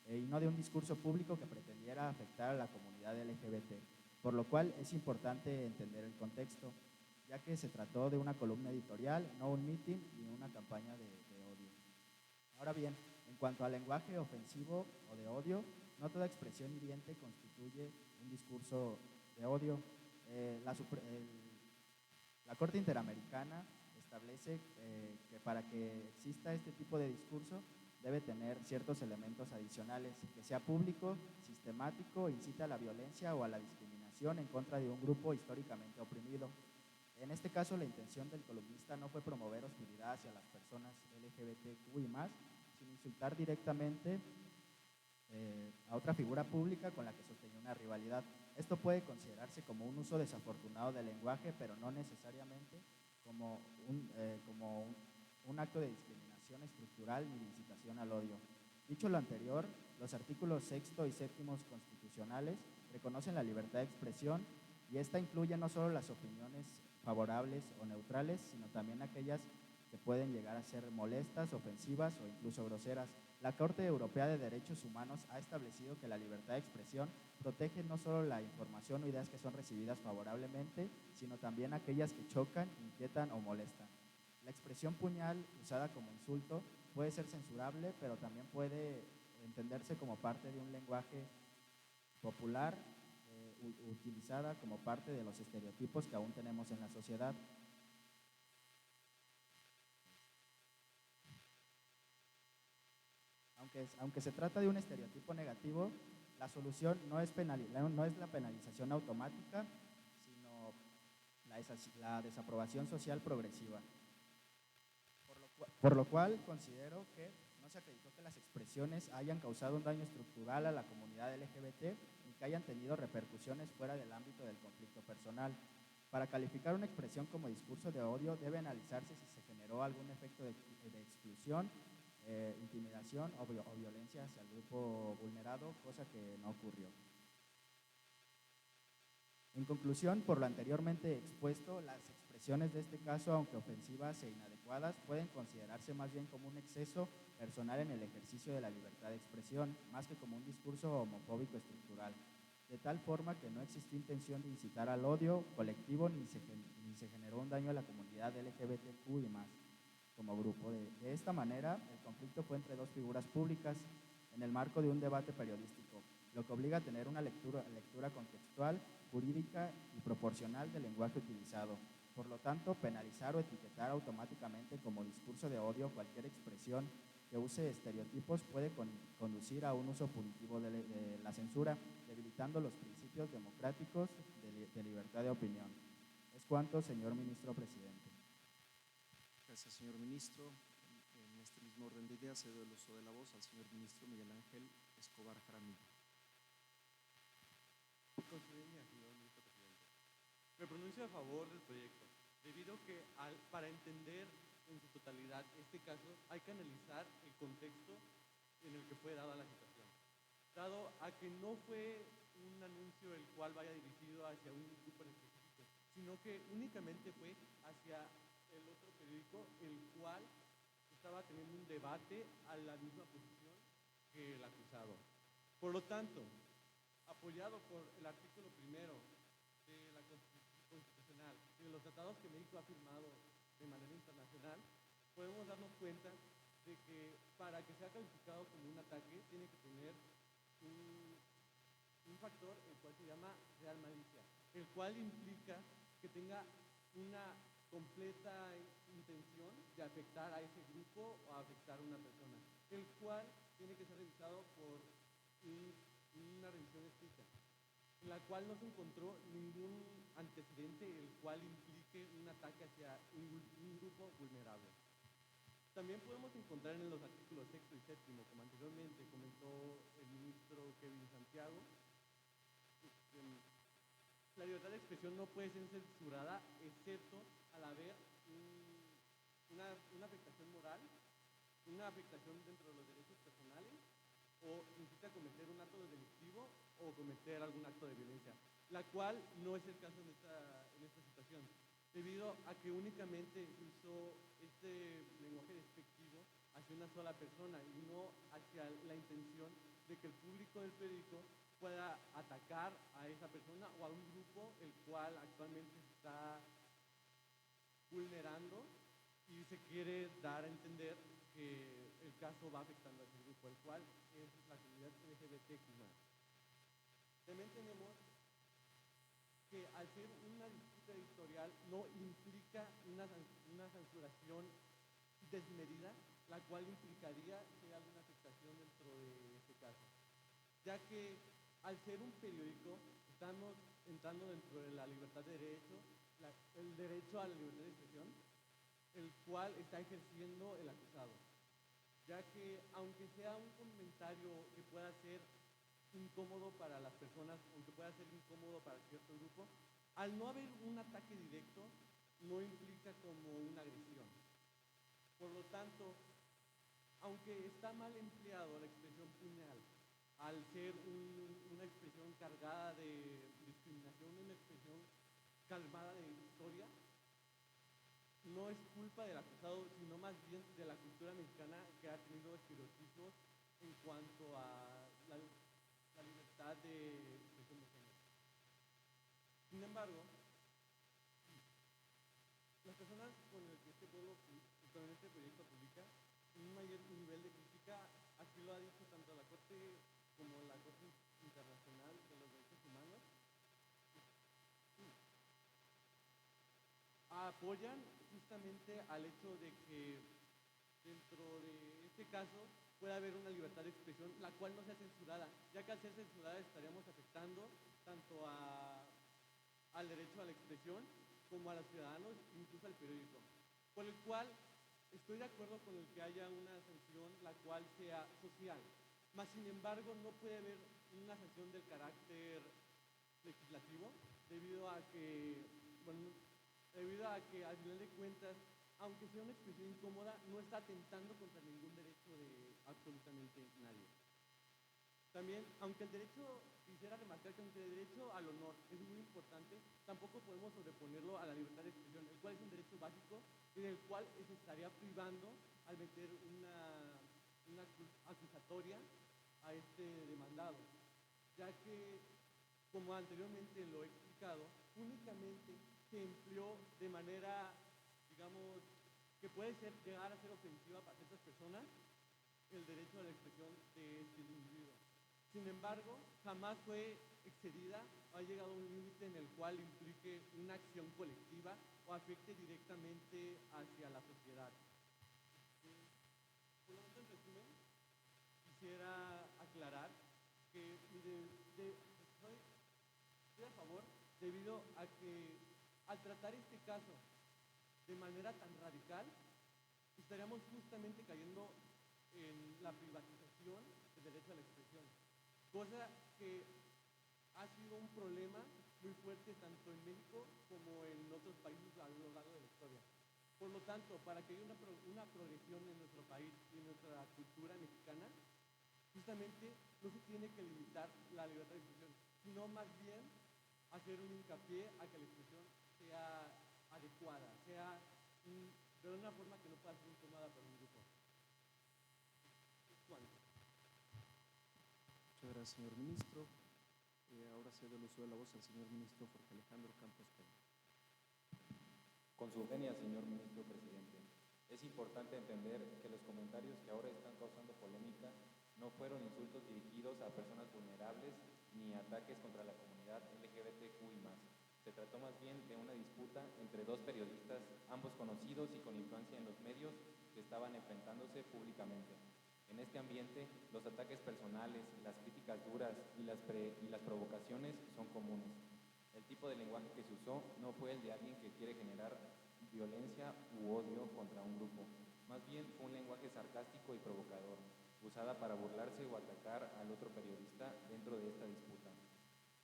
y no de un discurso público que pretendiera afectar a la comunidad LGBT, por lo cual es importante entender el contexto, ya que se trató de una columna editorial, no un mitin ni una campaña de odio. Ahora bien, en cuanto al lenguaje ofensivo o de odio, no toda expresión hiriente constituye un discurso de odio. La Corte Interamericana establece que para que exista este tipo de discurso debe tener ciertos elementos adicionales, que sea público, sistemático, incita a la violencia o a la discriminación en contra de un grupo históricamente oprimido. En este caso, la intención del columnista no fue promover hostilidad hacia las personas LGBTQ y más, sin insultar directamente a otra figura pública con la que sostenía una rivalidad. Esto puede considerarse como un uso desafortunado del lenguaje, pero no necesariamente como un acto de discriminación estructural ni de incitación al odio. Dicho lo anterior, los artículos 6 y 7 constitucionales reconocen la libertad de expresión y esta incluye no solo las opiniones favorables o neutrales, sino también aquellas que pueden llegar a ser molestas, ofensivas o incluso groseras. La Corte Europea de Derechos Humanos ha establecido que la libertad de expresión protege no solo la información o ideas que son recibidas favorablemente, sino también aquellas que chocan, inquietan o molestan. La expresión puñal, usada como insulto, puede ser censurable, pero también puede entenderse como parte de un lenguaje popular, utilizada como parte de los estereotipos que aún tenemos en la sociedad. Aunque se trata de un estereotipo negativo, la solución no es la penalización automática, sino la desaprobación social progresiva. Por lo cual considero que No se acreditó que las expresiones hayan causado un daño estructural a la comunidad LGBT ni que hayan tenido repercusiones fuera del ámbito del conflicto personal. Para calificar una expresión como discurso de odio debe analizarse si se generó algún efecto de exclusión, intimidación o violencia hacia el grupo vulnerado, cosa que no ocurrió. En conclusión, por lo anteriormente expuesto, las expresiones de este caso, aunque ofensivas e inadecuadas, pueden considerarse más bien como un exceso personal en el ejercicio de la libertad de expresión, más que como un discurso homofóbico estructural, de tal forma que no existió intención de incitar al odio colectivo ni se generó un daño a la comunidad LGBTQ y más como grupo. De esta manera, el conflicto fue entre dos figuras públicas en el marco de un debate periodístico, lo que obliga a tener una lectura contextual, jurídica y proporcional del lenguaje utilizado. Por lo tanto, penalizar o etiquetar automáticamente como discurso de odio cualquier expresión que use estereotipos puede conducir a un uso punitivo de la censura, debilitando los principios democráticos de libertad de opinión. Es cuanto, señor ministro presidente. Gracias, señor ministro. En este mismo orden de ideas cedo el uso de la voz al señor ministro Miguel Ángel Escobar Jaramillo. Señor ministro presidente, me pronuncio a favor del proyecto, debido a que para entender en su totalidad este caso hay que analizar el contexto en el que fue dada la situación, dado a que no fue un anuncio el cual vaya dirigido hacia un grupo en específico, sino que únicamente fue hacia el otro periódico, el cual estaba teniendo un debate a la misma posición que el acusado. Por lo tanto, apoyado por el artículo 1 de la Constitucional y de los tratados que México ha firmado de manera internacional, podemos darnos cuenta de que para que sea calificado como un ataque tiene que tener un factor el cual se llama real malicia, el cual implica que tenga una completa intención de afectar a ese grupo o afectar a una persona, el cual tiene que ser revisado por una revisión escrita, en la cual no se encontró ningún antecedente el cual implique un ataque hacia un grupo vulnerable. También podemos encontrar en los artículos 6 y 7, como anteriormente comentó el ministro Kevin Santiago, la libertad de expresión no puede ser censurada excepto al haber una afectación moral, una afectación dentro de los derechos personales, o incita a cometer un acto delictivo o cometer algún acto de violencia, la cual no es el caso en esta situación, debido a que únicamente se usó este lenguaje despectivo hacia una sola persona y no hacia la intención de que el público del periódico pueda atacar a esa persona o a un grupo el cual actualmente está vulnerando y se quiere dar a entender que el caso va afectando a ese grupo, el cual es la comunidad LGBTQ+. También tenemos que al ser una disputa editorial no implica una censuración desmedida, la cual implicaría que haya alguna afectación dentro de este caso, ya que al ser un periódico estamos entrando dentro de la libertad de derecho, el derecho a la libertad de expresión, el cual está ejerciendo el acusado, ya que aunque sea un comentario que pueda ser incómodo para las personas, aunque pueda ser incómodo para cierto grupo, al no haber un ataque directo, no implica como una agresión. Por lo tanto, aunque está mal empleado la expresión puñal, al ser una expresión cargada de discriminación, una expresión calmada de historia, no es culpa del acusado, sino más bien de la cultura mexicana que ha tenido estereotipos en cuanto a la libertad de expresión de género. Sin embargo, las personas con las que este proyecto publica un mayor nivel de crítica, así lo ha dicho tanto la Corte como la Corte Internacional de los Derechos Humanos, apoyan justamente al hecho de que dentro de este caso puede haber una libertad de expresión, la cual no sea censurada, ya que al ser censurada estaríamos afectando tanto al derecho a la expresión como a los ciudadanos, incluso al periódico, por el cual estoy de acuerdo con el que haya una sanción la cual sea social, mas sin embargo no puede haber una sanción del carácter legislativo debido a que, bueno, debido a que al final de cuentas, aunque sea una expresión incómoda, no está atentando contra ningún derecho de absolutamente nadie. También, aunque el derecho, quisiera remarcar que aunque el derecho al honor es muy importante, tampoco podemos sobreponerlo a la libertad de expresión, el cual es un derecho básico y del cual se estaría privando al meter una acusatoria a este demandado, ya que, como anteriormente lo he explicado, únicamente se empleó de manera, digamos, que puede llegar a ser ofensiva para ciertas personas el derecho a la expresión de este individuo. Sin embargo, jamás fue excedida o ha llegado a un límite en el cual implique una acción colectiva o afecte directamente hacia la sociedad. Por lo tanto, en resumen, quisiera aclarar que estoy a favor debido a que al tratar este caso de manera tan radical, estaríamos justamente cayendo en la privatización del derecho a la expresión, cosa que ha sido un problema muy fuerte tanto en México como en otros países a lo largo de la historia. Por lo tanto, para que haya una progresión en nuestro país y en nuestra cultura mexicana, justamente no se tiene que limitar la libertad de expresión, sino más bien hacer un hincapié a que la expresión sea adecuada, sea de una forma que no pueda ser incómoda para un grupo. Muchas gracias, señor ministro. Ahora cedo el uso de la voz al señor ministro Jorge Alejandro Campos Peña. Con su venia, señor ministro presidente, es importante entender que los comentarios que ahora están causando polémica no fueron insultos dirigidos a personas vulnerables ni ataques contra la comunidad LGBTQI+. Se trató más bien de una disputa entre dos periodistas, ambos conocidos y con influencia en los medios, que estaban enfrentándose públicamente. En este ambiente, los ataques personales, las críticas duras y las provocaciones son comunes. El tipo de lenguaje que se usó no fue el de alguien que quiere generar violencia u odio contra un grupo. Más bien fue un lenguaje sarcástico y provocador, usada para burlarse o atacar al otro periodista dentro de esta disputa.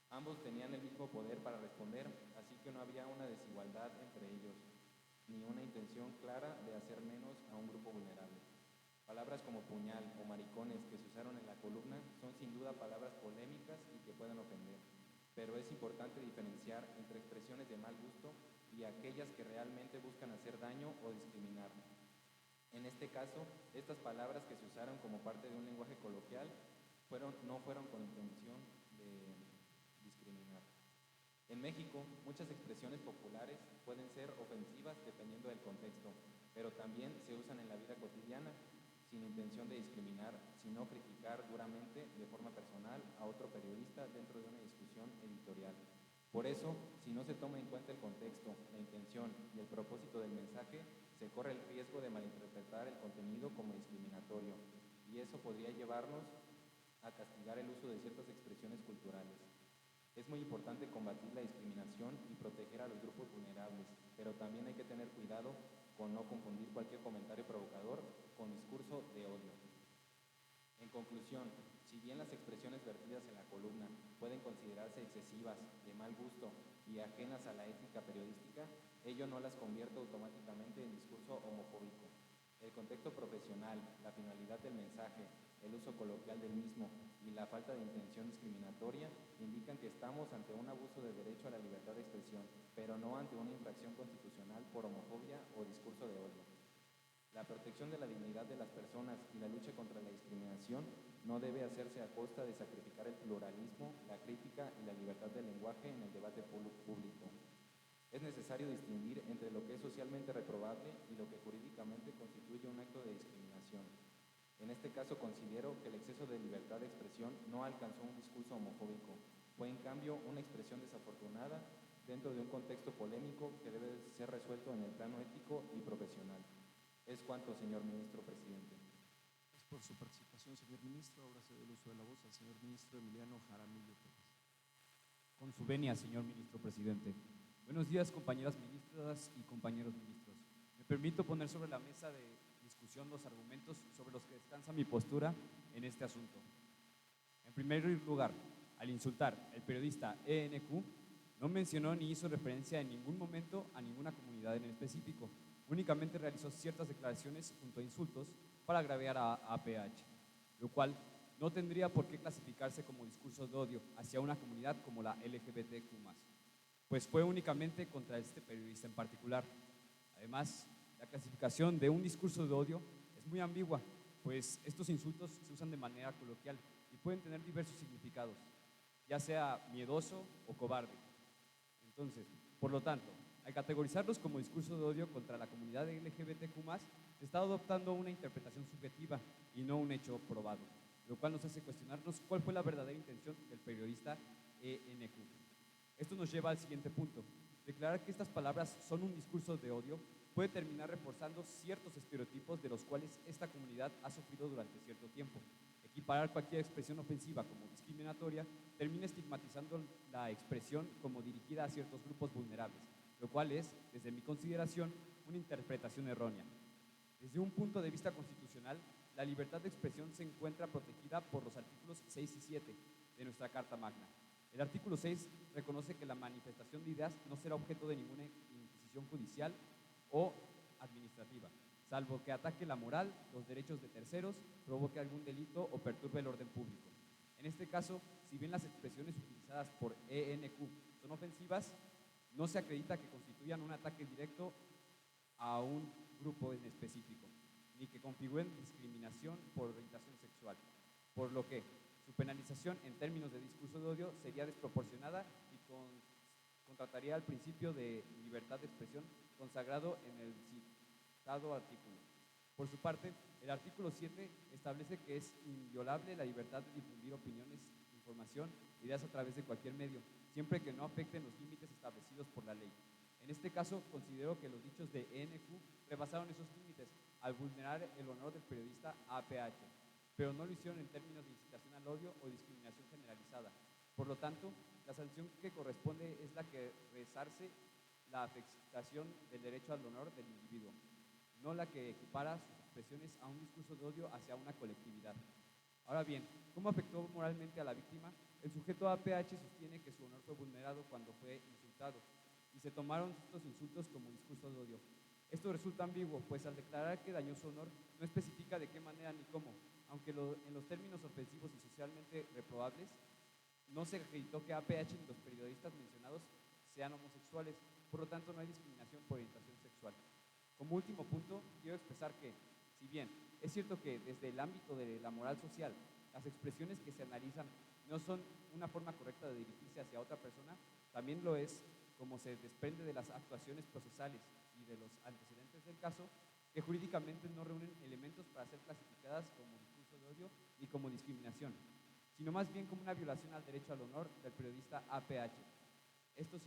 Ambos tenían el mismo poder para responder, así que no había una desigualdad entre ellos, ni una intención clara de hacer menos a un grupo vulnerable. Palabras como puñal o maricones que se usaron en la columna son sin duda palabras polémicas y que pueden ofender, pero es importante diferenciar entre expresiones de mal gusto y aquellas que realmente buscan hacer daño o discriminar. En este caso, estas palabras que se usaron como parte de un lenguaje coloquial no fueron con intención de discriminar. En México, muchas expresiones populares pueden ser ofensivas dependiendo del contexto, pero también se usan en la vida cotidiana sin intención de discriminar, sino criticar duramente de forma personal a otro periodista dentro de una discusión editorial. Por eso, si no se toma en cuenta el contexto, la intención y el propósito del mensaje, se corre el riesgo de malinterpretar el contenido como discriminatorio, y eso podría llevarnos a castigar el uso de ciertas expresiones culturales. Es muy importante combatir la discriminación y proteger a los grupos vulnerables, pero también hay que tener cuidado con no confundir cualquier comentario provocador con discurso de odio. En conclusión, si bien las expresiones vertidas en la columna pueden considerarse excesivas, de mal gusto y ajenas a la ética periodística, ello no las convierte automáticamente en discurso homofóbico. El contexto profesional, la finalidad del mensaje, el uso coloquial del mismo y la falta de intención discriminatoria indican que estamos ante un abuso de derecho a la libertad de expresión, pero no ante una infracción constitucional por homofobia o discurso de odio. La protección de la dignidad de las personas y la lucha contra la discriminación no debe hacerse a costa de sacrificar el pluralismo, la crítica y la libertad del lenguaje en el debate público. Es necesario distinguir entre lo que es socialmente reprobable y lo que jurídicamente constituye un acto de discriminación. En este caso considero que el exceso de libertad de expresión no alcanzó un discurso homofóbico, fue en cambio una expresión desafortunada dentro de un contexto polémico que debe ser resuelto en el plano ético y profesional. Es cuanto, señor ministro presidente. Gracias por su participación, señor ministro. Ahora cedo el uso de la voz al señor ministro Emiliano Jaramillo Pérez. Con su venia, señor ministro presidente. Buenos días, compañeras ministras y compañeros ministros. Me permito poner sobre la mesa de discusión los argumentos sobre los que descansa mi postura en este asunto. En primer lugar, al insultar, el periodista ENQ no mencionó ni hizo referencia en ningún momento a ninguna comunidad en específico. Únicamente realizó ciertas declaraciones junto a insultos para agraviar a APH, lo cual no tendría por qué clasificarse como discurso de odio hacia una comunidad como la LGBTQ+, pues fue únicamente contra este periodista en particular. Además, la clasificación de un discurso de odio es muy ambigua, pues estos insultos se usan de manera coloquial y pueden tener diversos significados, ya sea miedoso o cobarde. Entonces, por lo tanto, al categorizarlos como discurso de odio contra la comunidad LGBTQ+, se está adoptando una interpretación subjetiva y no un hecho probado, lo cual nos hace cuestionarnos cuál fue la verdadera intención del periodista ENQ. Esto nos lleva al siguiente punto. Declarar que estas palabras son un discurso de odio puede terminar reforzando ciertos estereotipos de los cuales esta comunidad ha sufrido durante cierto tiempo. Equiparar cualquier expresión ofensiva como discriminatoria termina estigmatizando la expresión como dirigida a ciertos grupos vulnerables, lo cual es, desde mi consideración, una interpretación errónea. Desde un punto de vista constitucional, la libertad de expresión se encuentra protegida por los artículos 6 y 7 de nuestra Carta Magna. El artículo 6 reconoce que la manifestación de ideas no será objeto de ninguna inquisición judicial o administrativa, salvo que ataque la moral, los derechos de terceros, provoque algún delito o perturbe el orden público. En este caso, si bien las expresiones utilizadas por ENQ son ofensivas, no se acredita que constituyan un ataque directo a un grupo en específico, ni que configuren discriminación por orientación sexual, por lo que su penalización en términos de discurso de odio sería desproporcionada y contrataría al principio de libertad de expresión consagrado en el citado artículo. Por su parte, el artículo 7 establece que es inviolable la libertad de difundir opiniones, información, ideas a través de cualquier medio, siempre que no afecten los límites establecidos por la ley. En este caso, considero que los dichos de ENQ rebasaron esos límites al vulnerar el honor del periodista APH, pero no lo hicieron en términos de incitación al odio o discriminación generalizada. Por lo tanto, la sanción que corresponde es la que resarce la afectación del derecho al honor del individuo, no la que equipara sus expresiones a un discurso de odio hacia una colectividad. Ahora bien, ¿cómo afectó moralmente a la víctima? El sujeto APH sostiene que su honor fue vulnerado cuando fue insultado y se tomaron estos insultos como discurso de odio. Esto resulta ambiguo, pues al declarar que dañó su honor, no especifica de qué manera ni cómo, aunque en los términos ofensivos y socialmente reprobables, no se acreditó que APH ni los periodistas mencionados sean homosexuales, por lo tanto no hay discriminación por orientación sexual. Como último punto, quiero expresar que, si bien es cierto que desde el ámbito de la moral social, las expresiones que se analizan no son una forma correcta de dirigirse hacia otra persona, también lo es como se desprende de las actuaciones procesales y de los antecedentes del caso, que jurídicamente no reúnen elementos para ser clasificadas como discurso de odio ni como discriminación, sino más bien como una violación al derecho al honor del periodista APH. Esto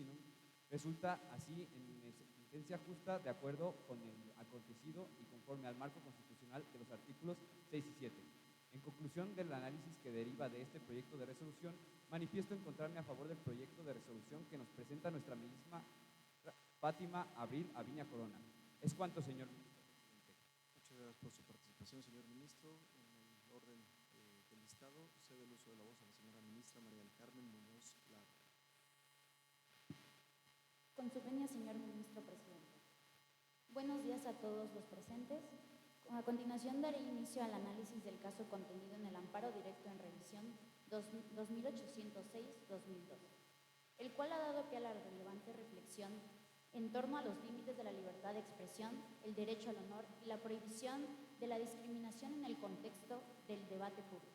resulta así en sentencia justa de acuerdo con el acontecido y conforme al marco constitucional de los artículos 6 y 7. En conclusión del análisis que deriva de este proyecto de resolución, manifiesto encontrarme a favor del proyecto de resolución que nos presenta nuestra ministra Fátima Abril Aviña Corona. Es cuanto, señor presidente. Muchas gracias por su participación, señor ministro. En el orden del listado, cedo el uso de la voz a la señora ministra María del Carmen Muñoz Lara. Con su venia, señor ministro presidente. Buenos días a todos los presentes. A continuación daré inicio al análisis del caso contenido en el amparo directo en revisión 2806-2002, el cual ha dado pie a la relevante reflexión en torno a los límites de la libertad de expresión, el derecho al honor y la prohibición de la discriminación en el contexto del debate público.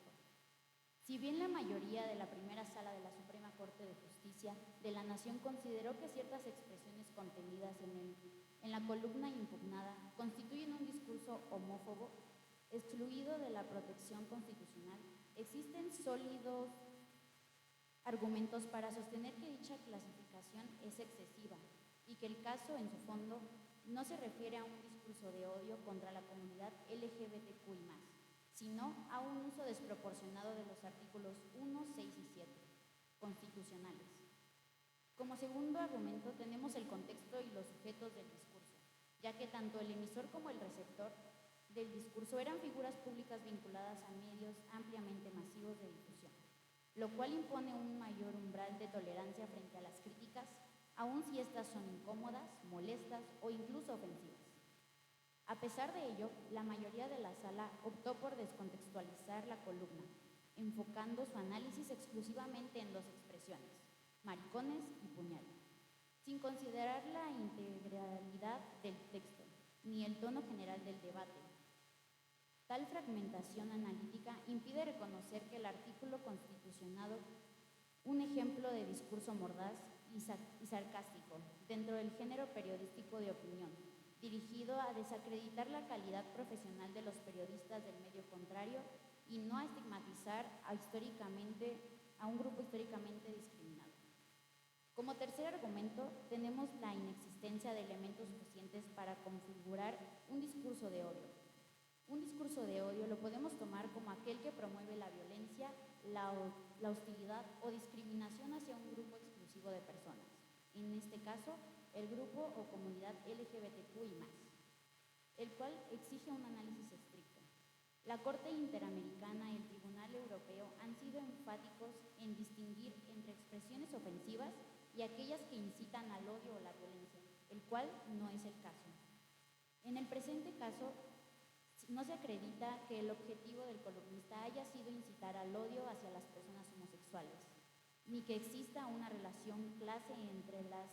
Si bien la mayoría de la primera sala de la Suprema Corte de Justicia de la Nación consideró que ciertas expresiones contenidas en la columna impugnada constituyen un discurso homófobo, excluido de la protección constitucional, existen sólidos argumentos para sostener que dicha clasificación es excesiva y que el caso en su fondo no se refiere a un discurso de odio contra la comunidad LGBTQI+, sino a un uso desproporcionado de los artículos 1, 6 y 7 constitucionales. Como segundo argumento tenemos el contexto y los sujetos del discurso, ya que tanto el emisor como el receptor del discurso eran figuras públicas vinculadas a medios ampliamente masivos de difusión, lo cual impone un mayor umbral de tolerancia frente a las críticas, aun si estas son incómodas, molestas o incluso ofensivas. A pesar de ello, la mayoría de la sala optó por descontextualizar la columna, enfocando su análisis exclusivamente en dos expresiones, maricones y puñal, sin considerar la integralidad del texto ni el tono general del debate. Tal fragmentación analítica impide reconocer que el artículo constitucionado, un ejemplo de discurso mordaz y sarcástico dentro del género periodístico de opinión, dirigido a desacreditar la calidad profesional de los periodistas del medio contrario y no a estigmatizar a un grupo históricamente discriminado. Como tercer argumento, tenemos la inexistencia de elementos suficientes para configurar un discurso de odio. Un discurso de odio lo podemos tomar como aquel que promueve la violencia, la hostilidad o discriminación hacia un grupo exclusivo de personas, en este caso, el grupo o comunidad LGBTQI+, el cual exige un análisis estricto. La Corte Interamericana y el Tribunal Europeo han sido enfáticos en distinguir entre expresiones ofensivas y aquellas que incitan al odio o la violencia, el cual no es el caso. En el presente caso, no se acredita que el objetivo del columnista haya sido incitar al odio hacia las personas homosexuales, ni que exista una relación clase entre las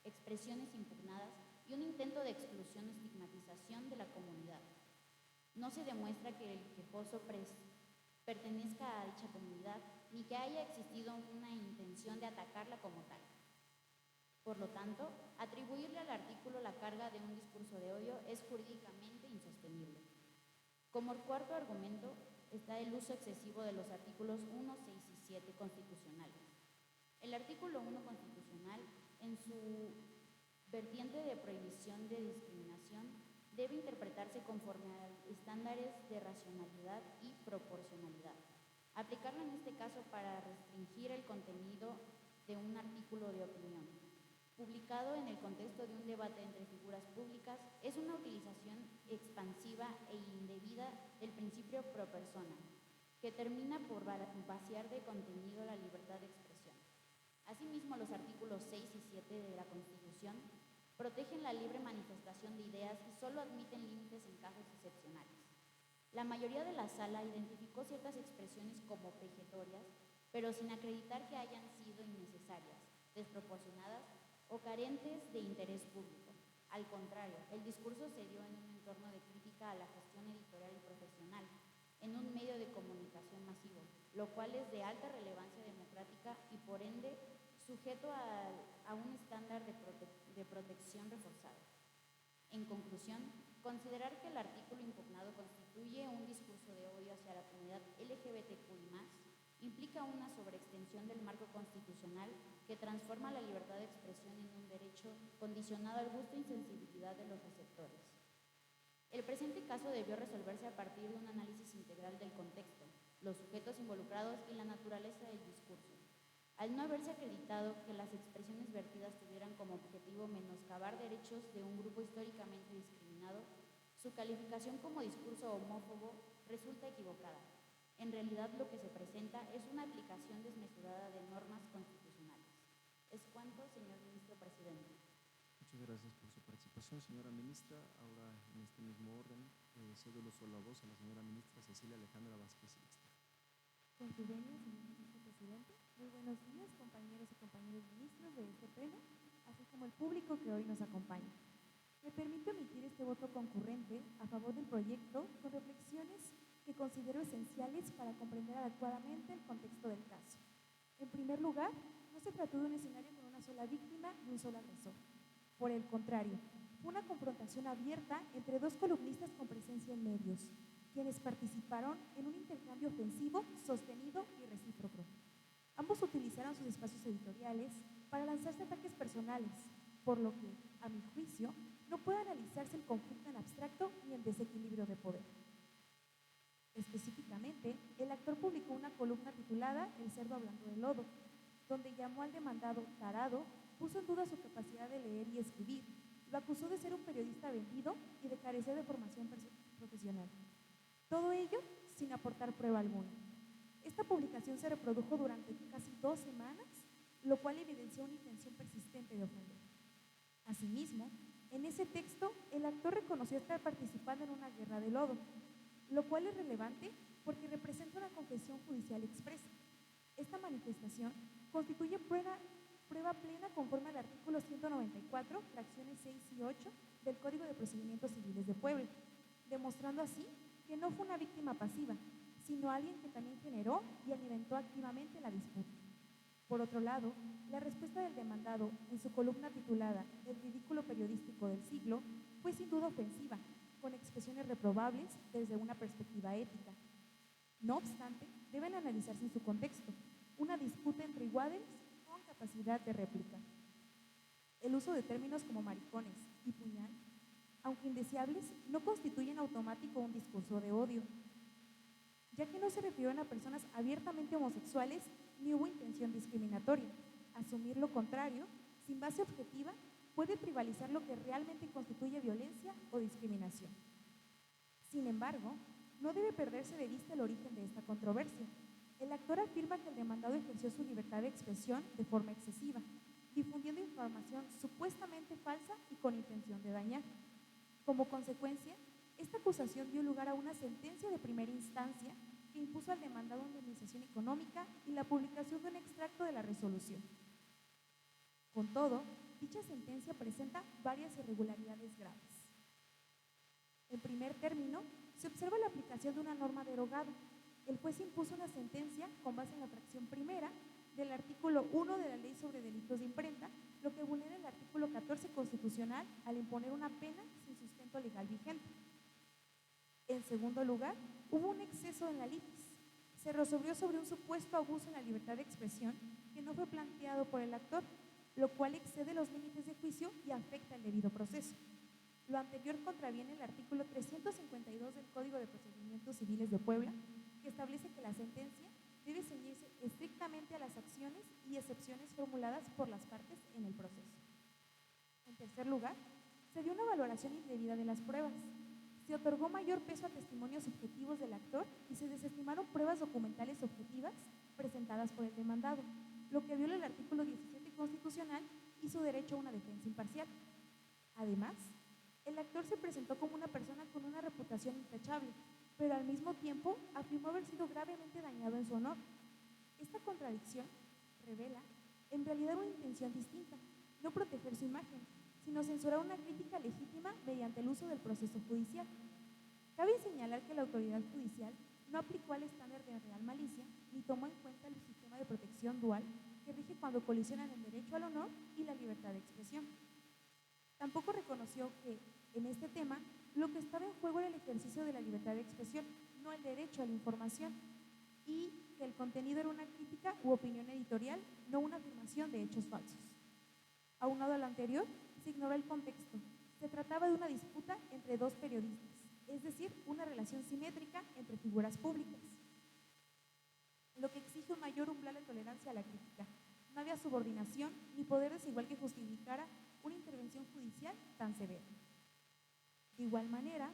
expresiones impugnadas y un intento de exclusión o estigmatización de la comunidad. No se demuestra que el quejoso pertenezca a dicha comunidad, ni que haya existido una intención de atacarla como tal. Por lo tanto, atribuirle al artículo la carga de un discurso de odio es jurídicamente insostenible. Como cuarto argumento está el uso excesivo de los artículos 1, 6 y 7 constitucionales. El artículo 1 constitucional, en su vertiente de prohibición de discriminación, debe interpretarse conforme a estándares de racionalidad y proporcionalidad. Aplicarlo en este caso para restringir el contenido de un artículo de opinión, publicado en el contexto de un debate entre figuras públicas, es una utilización expansiva e indebida del principio pro persona, que termina por vaciar de contenido la libertad de expresión. Asimismo, los artículos 6 y 7 de la Constitución protegen la libre manifestación de ideas y solo admiten límites en casos excepcionales. La mayoría de la sala identificó ciertas expresiones como vejatorias, pero sin acreditar que hayan sido innecesarias, desproporcionadas o carentes de interés público. Al contrario, el discurso se dio en un entorno de crítica a la gestión editorial y profesional, en un medio de comunicación masivo, lo cual es de alta relevancia democrática y por ende sujeto a un estándar de protección reforzado. En conclusión, considerar que el artículo impugnado constituye un discurso de odio hacia la comunidad LGBTQI+, implica una sobreextensión del marco constitucional que transforma la libertad de expresión en un derecho condicionado al gusto y sensibilidad de los receptores. El presente caso debió resolverse a partir de un análisis integral del contexto, los sujetos involucrados y la naturaleza del discurso. Al no haberse acreditado que las expresiones vertidas tuvieran como objetivo menoscabar derechos de un grupo históricamente discriminado, su calificación como discurso homófobo resulta equivocada. En realidad, lo que se presenta es una aplicación desmesurada de normas constitucionales. Es cuanto, señor ministro presidente. Muchas gracias por su participación, señora ministra. Ahora, en este mismo orden, cedo el uso de la voz a la señora ministra Cecilia Alejandra Vázquez Ixta. Con su venia, señor ministro presidente. Muy buenos días, compañeros y compañeras ministros de este pleno, así como el público que hoy nos acompaña. Me permito emitir este voto concurrente a favor del proyecto con reflexiones que considero esenciales para comprender adecuadamente el contexto del caso. En primer lugar, no se trató de un escenario con una sola víctima y un solo agresor. Por el contrario, fue una confrontación abierta entre dos columnistas con presencia en medios, quienes participaron en un intercambio ofensivo, sostenido y recíproco. Ambos utilizaron sus espacios editoriales para lanzarse ataques personales, por lo que, a mi juicio, no puede analizarse el conflicto en abstracto ni en desequilibrio de poder. Específicamente, el actor publicó una columna titulada El cerdo hablando de lodo, donde llamó al demandado tarado, puso en duda su capacidad de leer y escribir, lo acusó de ser un periodista vendido y de carecer de formación profesional. Todo ello sin aportar prueba alguna. Esta publicación se reprodujo durante casi 2 semanas, lo cual evidenció una intención persistente de ofender. Asimismo, en ese texto, el actor reconoció estar participando en una guerra de lodo, lo cual es relevante porque representa una confesión judicial expresa. Esta manifestación constituye prueba plena conforme al artículo 194, fracciones 6 y 8 del Código de Procedimientos Civiles de Puebla, demostrando así que no fue una víctima pasiva, sino alguien que también generó y alimentó activamente la disputa. Por otro lado, la respuesta del demandado en su columna titulada El ridículo periodístico del siglo fue sin duda ofensiva, con expresiones reprobables desde una perspectiva ética. No obstante, deben analizarse en su contexto, una disputa entre iguales con capacidad de réplica. El uso de términos como maricones y puñal, aunque indeseables, no constituyen automático un discurso de odio, ya que no se refirieron a personas abiertamente homosexuales ni hubo intención discriminatoria. Asumir lo contrario, sin base objetiva, puede tribalizar lo que realmente constituye violencia o discriminación. Sin embargo, no debe perderse de vista el origen de esta controversia. El actor afirma que el demandado ejerció su libertad de expresión de forma excesiva, difundiendo información supuestamente falsa y con intención de dañar. Como consecuencia, esta acusación dio lugar a una sentencia de primera instancia que impuso al demandado una indemnización económica y la publicación de un extracto de la resolución. Con todo, dicha sentencia presenta varias irregularidades graves. En primer término, se observa la aplicación de una norma derogada. El juez impuso una sentencia con base en la fracción primera del artículo 1 de la Ley sobre Delitos de Imprenta, lo que vulnera el artículo 14 constitucional al imponer una pena sin sustento legal vigente. En segundo lugar, hubo un exceso en la litis. Se resolvió sobre un supuesto abuso en la libertad de expresión que no fue planteado por el actor, lo cual excede los límites de juicio y afecta el debido proceso. Lo anterior contraviene el artículo 352 del Código de Procedimientos Civiles de Puebla, que establece que la sentencia debe ceñirse estrictamente a las acciones y excepciones formuladas por las partes en el proceso. En tercer lugar, se dio una valoración indebida de las pruebas. Se otorgó mayor peso a testimonios subjetivos del actor y se desestimaron pruebas documentales objetivas presentadas por el demandado, lo que viola el artículo 17 constitucional y su derecho a una defensa imparcial. Además, el actor se presentó como una persona con una reputación intachable, pero al mismo tiempo afirmó haber sido gravemente dañado en su honor. Esta contradicción revela, en realidad, una intención distinta: no proteger su imagen, sino censurar una crítica legítima mediante el uso del proceso judicial. Cabe señalar que la autoridad judicial no aplicó el estándar de real malicia ni tomó en cuenta el sistema de protección dual que rige cuando colisionan el derecho al honor y la libertad de expresión. Tampoco reconoció que, en este tema, lo que estaba en juego era el ejercicio de la libertad de expresión, no el derecho a la información, y que el contenido era una crítica u opinión editorial, no una afirmación de hechos falsos. Aunado a lo anterior, se ignoró el contexto. Se trataba de una disputa entre dos periodistas, es decir, una relación simétrica entre figuras públicas, lo que exige un mayor umbral de tolerancia a la crítica. No había subordinación ni poder desigual que justificara una intervención judicial tan severa. De igual manera,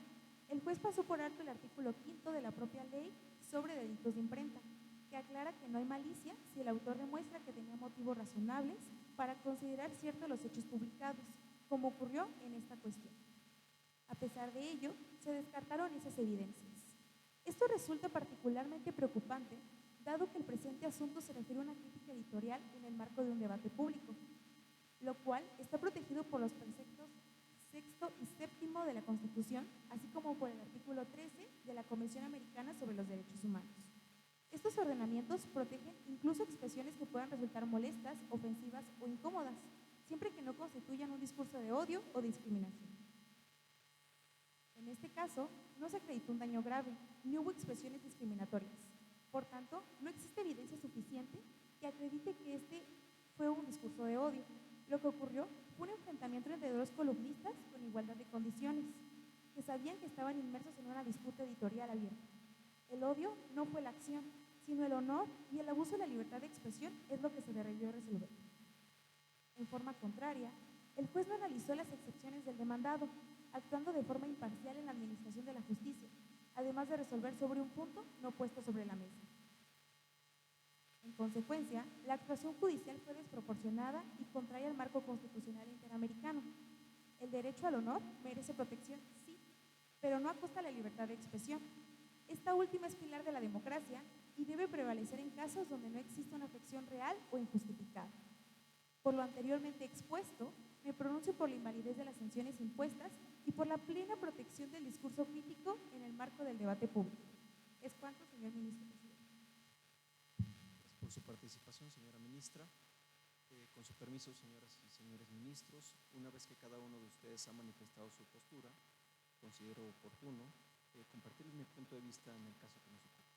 el juez pasó por alto el artículo 5 de la propia Ley sobre Delitos de Imprenta, que aclara que no hay malicia si el autor demuestra que tenía motivos razonables para considerar ciertos los hechos publicados, como ocurrió en esta cuestión. A pesar de ello, se descartaron esas evidencias. Esto resulta particularmente preocupante, dado que el presente asunto se refiere a una crítica editorial en el marco de un debate público, lo cual está protegido por los preceptos sexto y séptimo de la Constitución, así como por el artículo 13 de la Convención Americana sobre los Derechos Humanos. Estos ordenamientos protegen incluso expresiones que puedan resultar molestas, ofensivas o incómodas, siempre que no constituyan un discurso de odio o discriminación. En este caso, no se acreditó un daño grave, ni hubo expresiones discriminatorias. Por tanto, no existe evidencia suficiente que acredite que este fue un discurso de odio. Lo que ocurrió fue un enfrentamiento entre dos columnistas con igualdad de condiciones, que sabían que estaban inmersos en una disputa editorial abierta. El odio no fue la acción, sino el honor y el abuso de la libertad de expresión es lo que se debió resolver. En forma contraria, el juez no analizó las excepciones del demandado, actuando de forma imparcial en la administración de la justicia, además de resolver sobre un punto no puesto sobre la mesa. En consecuencia, la actuación judicial fue desproporcionada y contraria al marco constitucional interamericano. El derecho al honor merece protección, sí, pero no a costa de la libertad de expresión. Esta última es pilar de la democracia y debe prevalecer en casos donde no exista una afección real o injustificada. Por lo anteriormente expuesto, me pronuncio por la invalidez de las sanciones impuestas y por la plena protección del discurso crítico en el marco del debate público. Es cuanto, señor ministro presidente. Gracias por su participación, señora ministra. Con su permiso, señoras y señores ministros, una vez que cada uno de ustedes ha manifestado su postura, considero oportuno compartir mi punto de vista en el caso que nos ocupa.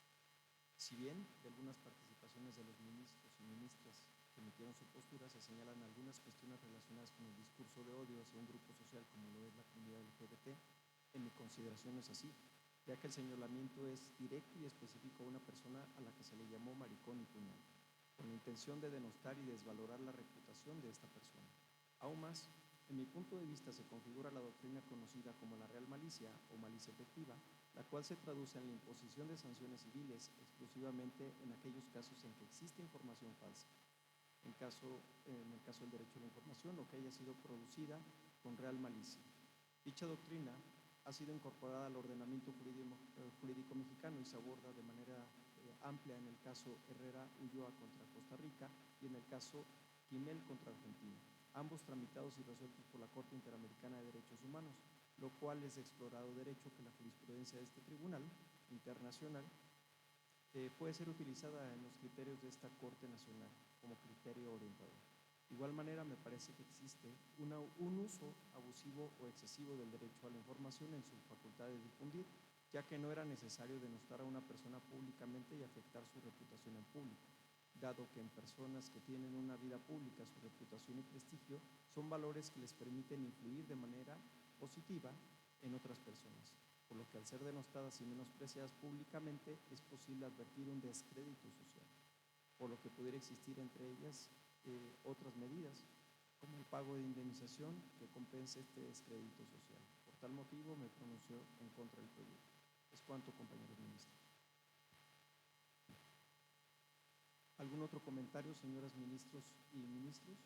Si bien de algunas participaciones de los ministros y ministras que emitieron su postura se señalan algunas cuestiones relacionadas con el discurso de odio hacia un grupo social como lo es la comunidad LGBT, en mi consideración no es así, ya que el señalamiento es directo y específico a una persona a la que se le llamó maricón y puñal, con la intención de denostar y desvalorar la reputación de esta persona. Aún más, en mi punto de vista se configura la doctrina conocida como la real malicia o malicia efectiva, la cual se traduce en la imposición de sanciones civiles exclusivamente en aquellos casos en que existe información falsa. En el caso del derecho a la información o que haya sido producida con real malicia. Dicha doctrina ha sido incorporada al ordenamiento jurídico mexicano y se aborda de manera amplia en el caso Herrera Ulloa contra Costa Rica y en el caso Quimel contra Argentina, ambos tramitados y resueltos por la Corte Interamericana de Derechos Humanos, lo cual es de explorado derecho que la jurisprudencia de este tribunal internacional puede ser utilizada en los criterios de esta Corte Nacional como criterio orientador. De igual manera, me parece que existe un uso abusivo o excesivo del derecho a la información en su facultad de difundir, ya que no era necesario denostar a una persona públicamente y afectar su reputación en público, dado que en personas que tienen una vida pública, su reputación y prestigio son valores que les permiten influir de manera positiva en otras personas, por lo que al ser denostadas y menospreciadas públicamente es posible advertir un descrédito social, por lo que pudiera existir entre ellas otras medidas, como el pago de indemnización que compense este descrédito social. Por tal motivo me pronuncio en contra del proyecto. Es cuanto, compañeros ministros. ¿Algún otro comentario, señoras ministros y ministros?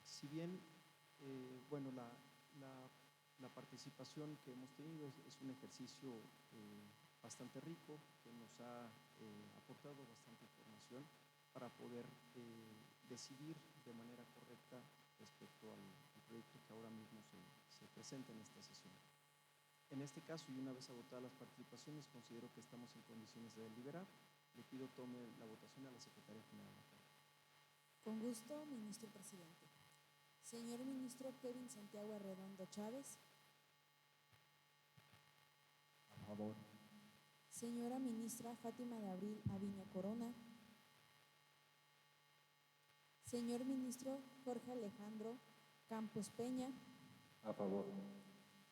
Si bien, bueno, la participación que hemos tenido es un ejercicio bastante rico, que nos ha aportado bastante información para poder decidir de manera correcta respecto al proyecto que ahora mismo se presenta en esta sesión. En este caso, y una vez agotadas las participaciones, considero que estamos en condiciones de deliberar. Le pido tome la votación a la Secretaria General. Con gusto, ministro presidente. Señor ministro Kevin Santiago Arredondo Chávez. A favor. Señora ministra Fátima de Abril Aviña Corona. Señor ministro Jorge Alejandro Campos Peña. A favor.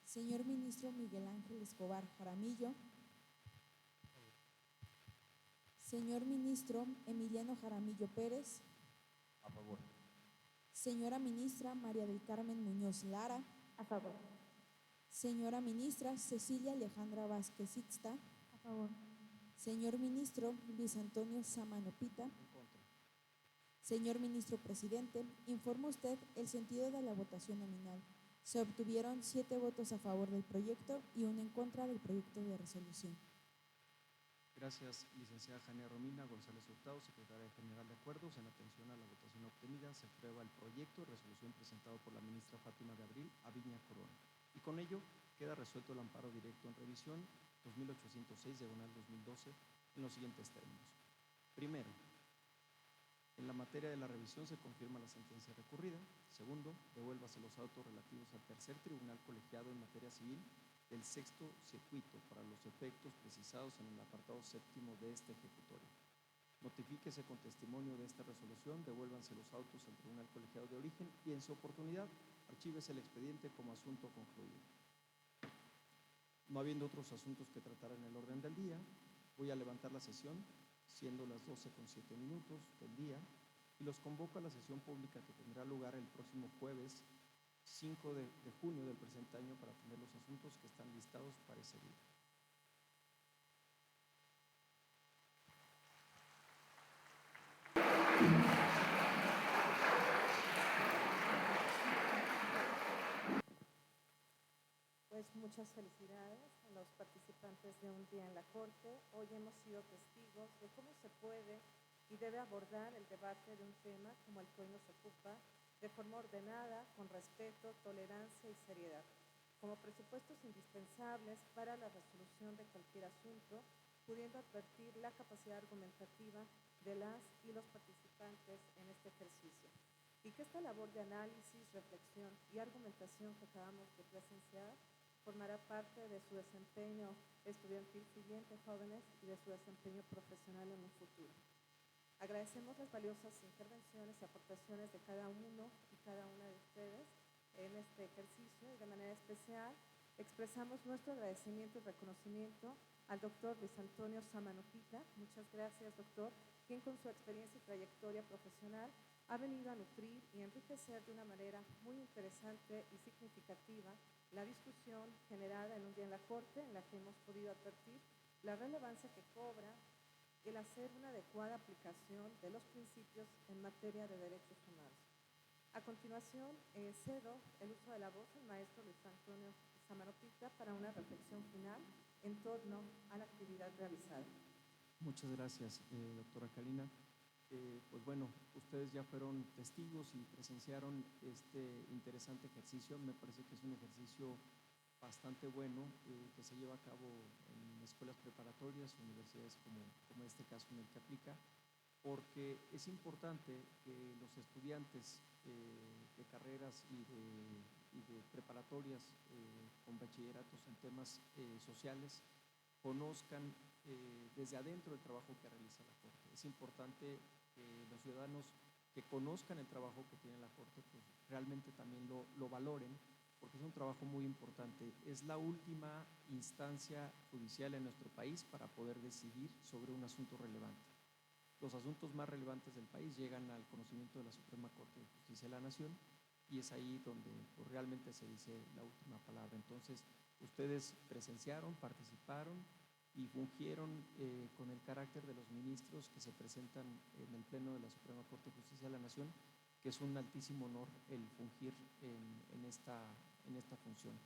Señor ministro Miguel Ángel Escobar Jaramillo. Señor ministro Emiliano Jaramillo Pérez. A favor. Señora ministra María del Carmen Muñoz Lara. A favor. Señora ministra Cecilia Alejandra Vázquez Ixta. A favor. Señor ministro Luis Antonio Samanopita. En contra. Señor ministro presidente, informa usted el sentido de la votación nominal. Se obtuvieron 7 votos a favor del proyecto y 1 en contra del proyecto de resolución. Gracias, licenciada Jania Romina González Hurtado, secretaria general de Acuerdos. En atención a la votación obtenida, se aprueba el proyecto de resolución presentado por la ministra Fátima de Abril Aviña Corona. Y con ello queda resuelto el amparo directo en revisión 2806/2012 en los siguientes términos. Primero, en la materia de la revisión se confirma la sentencia recurrida. Segundo, devuélvase los autos relativos al tercer tribunal colegiado en materia civil del sexto circuito para los efectos precisados en el apartado séptimo de este ejecutorio. Notifíquese con testimonio de esta resolución, devuélvanse los autos al tribunal colegiado de origen y en su oportunidad archívese el expediente como asunto concluido. No habiendo otros asuntos que tratar en el orden del día, voy a levantar la sesión. siendo las 12:07 del día, y los convoco a la sesión pública que tendrá lugar el próximo jueves 5 de junio del presente año para atender los asuntos que están listados para ese día. Pues muchas felicidades a los participantes de Un Día en la Corte. Hoy hemos sido testigos de cómo se puede y debe abordar el debate de un tema como el que hoy nos ocupa, de forma ordenada, con respeto, tolerancia y seriedad, como presupuestos indispensables para la resolución de cualquier asunto, pudiendo advertir la capacidad argumentativa de las y los participantes en este ejercicio. Y que esta labor de análisis, reflexión y argumentación que acabamos de presenciar formará parte de su desempeño estudiantil siguiente, jóvenes, y de su desempeño profesional en un futuro. Agradecemos las valiosas intervenciones y aportaciones de cada uno y cada una de ustedes en este ejercicio, y de manera especial expresamos nuestro agradecimiento y reconocimiento al doctor Luis Antonio Samanopita. Muchas gracias, doctor, quien con su experiencia y trayectoria profesional ha venido a nutrir y enriquecer de una manera muy interesante y significativa la discusión generada en Un Día en la Corte, en la que hemos podido advertir la relevancia que cobra el hacer una adecuada aplicación de los principios en materia de derechos humanos. A continuación, cedo el uso de la voz al maestro Luis Antonio Samanopita para una reflexión final en torno a la actividad realizada. Muchas gracias, doctora Karina. Pues bueno, ustedes ya fueron testigos y presenciaron este interesante ejercicio. Me parece que es un ejercicio bastante bueno que se lleva a cabo en escuelas preparatorias, universidades como este caso en el que aplica, porque es importante que los estudiantes de carreras y de preparatorias con bachilleratos en temas sociales conozcan desde adentro el trabajo que realiza la Corte. Es importante que los ciudadanos que conozcan el trabajo que tiene la Corte, pues realmente también lo valoren, porque es un trabajo muy importante. Es la última instancia judicial en nuestro país para poder decidir sobre un asunto relevante. Los asuntos más relevantes del país llegan al conocimiento de la Suprema Corte de Justicia de la Nación, y es ahí donde pues, realmente se dice la última palabra. Entonces, ustedes presenciaron, participaron y fungieron con el carácter de los ministros que se presentan en el Pleno de la Suprema Corte de Justicia de la Nación, que es un altísimo honor el fungir en esta función.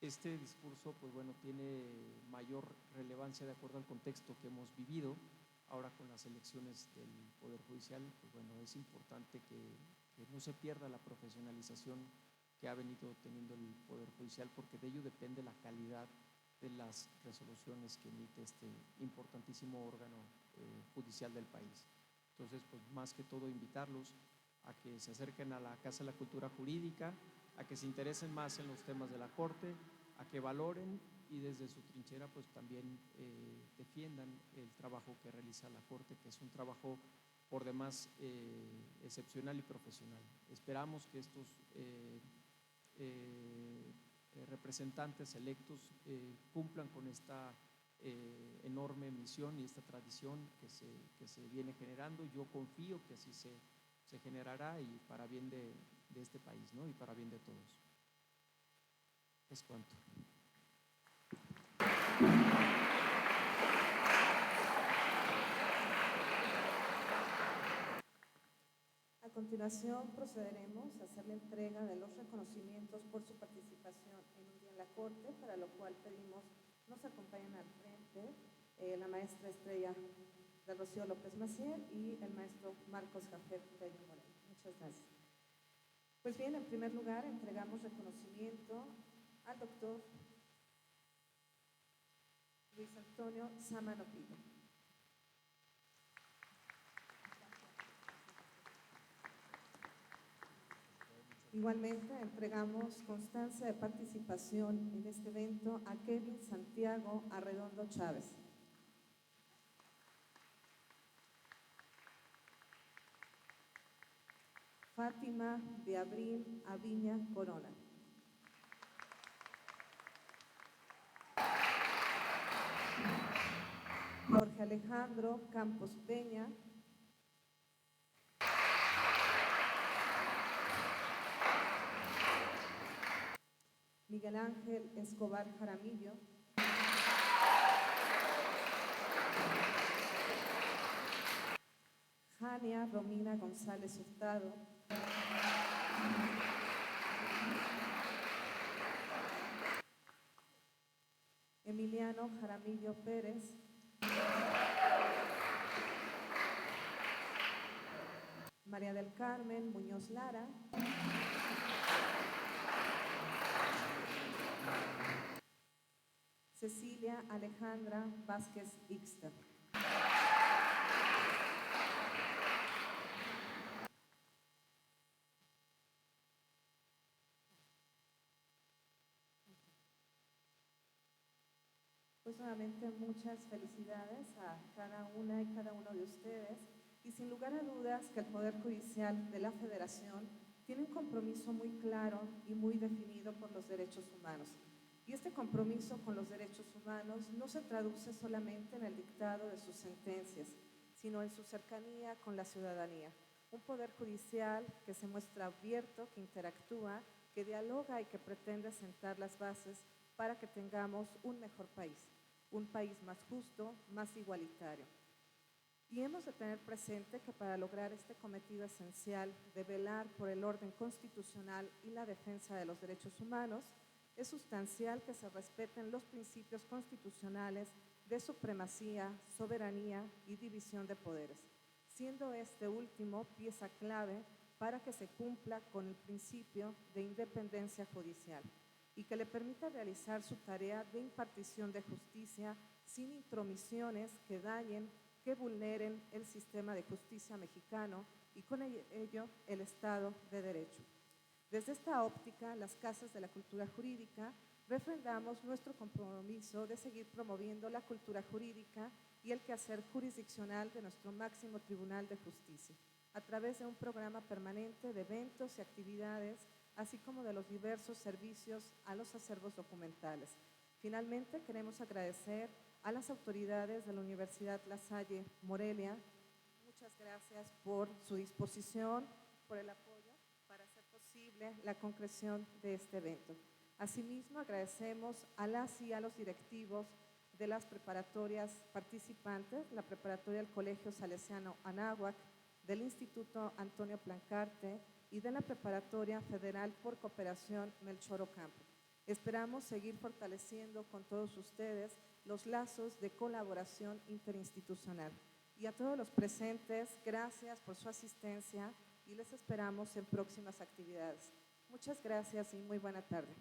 Este discurso, pues bueno, tiene mayor relevancia de acuerdo al contexto que hemos vivido. Ahora con las elecciones del Poder Judicial, pues bueno, es importante que no se pierda la profesionalización que ha venido teniendo el Poder Judicial, porque de ello depende la calidad de las resoluciones que emite este importantísimo órgano judicial del país. Entonces, pues más que todo invitarlos a que se acerquen a la Casa de la Cultura Jurídica, a que se interesen más en los temas de la Corte, a que valoren y desde su trinchera pues también defiendan el trabajo que realiza la Corte, que es un trabajo por demás excepcional y profesional. Esperamos que estos representantes electos cumplan con esta enorme misión y esta tradición que se viene generando. Yo confío que así se generará, y para bien de este país, ¿no? Y para bien de todos. Es cuanto. A continuación procederemos a hacer la entrega de los reconocimientos por su participación en Un Día en la Corte, para lo cual pedimos nos acompañen al frente la maestra Estrella de Rocío López Maciel y el maestro Marcos Jafet Peña Moreno. Muchas gracias. Pues bien, en primer lugar entregamos reconocimiento al doctor Luis Antonio Samanopita. Igualmente entregamos constancia de participación en este evento a Kevin Santiago Arredondo Chávez. Fátima de Abril Aviña Corona. Jorge Alejandro Campos Peña, Miguel Ángel Escobar Jaramillo, Jania Romina González Hurtado, Emiliano Jaramillo Pérez, María del Carmen Muñoz Lara, Cecilia Alejandra Vázquez Ixter. Pues nuevamente muchas felicidades a cada una y cada uno de ustedes y sin lugar a dudas que el Poder Judicial de la Federación tiene un compromiso muy claro y muy definido por los derechos humanos. Y este compromiso con los derechos humanos no se traduce solamente en el dictado de sus sentencias, sino en su cercanía con la ciudadanía. Un Poder Judicial que se muestra abierto, que interactúa, que dialoga y que pretende sentar las bases para que tengamos un mejor país más justo, más igualitario. Y hemos de tener presente que para lograr este cometido esencial de velar por el orden constitucional y la defensa de los derechos humanos, es sustancial que se respeten los principios constitucionales de supremacía, soberanía y división de poderes, siendo este último pieza clave para que se cumpla con el principio de independencia judicial y que le permita realizar su tarea de impartición de justicia sin intromisiones que dañen, que vulneren el sistema de justicia mexicano y con ello el Estado de Derecho. Desde esta óptica, las Casas de la Cultura Jurídica refrendamos nuestro compromiso de seguir promoviendo la cultura jurídica y el quehacer jurisdiccional de nuestro máximo Tribunal de Justicia, a través de un programa permanente de eventos y actividades, así como de los diversos servicios a los acervos documentales. Finalmente, queremos agradecer a las autoridades de la Universidad La Salle Morelia. Muchas gracias por su disposición, por el apoyo para hacer posible la concreción de este evento. Asimismo, agradecemos a las y a los directivos de las preparatorias participantes, la preparatoria del Colegio Salesiano Anáhuac, del Instituto Antonio Plancarte y de la Preparatoria Federal por Cooperación Melchor Ocampo. Esperamos seguir fortaleciendo con todos ustedes los lazos de colaboración interinstitucional. Y a todos los presentes, gracias por su asistencia y les esperamos en próximas actividades. Muchas gracias y muy buena tarde.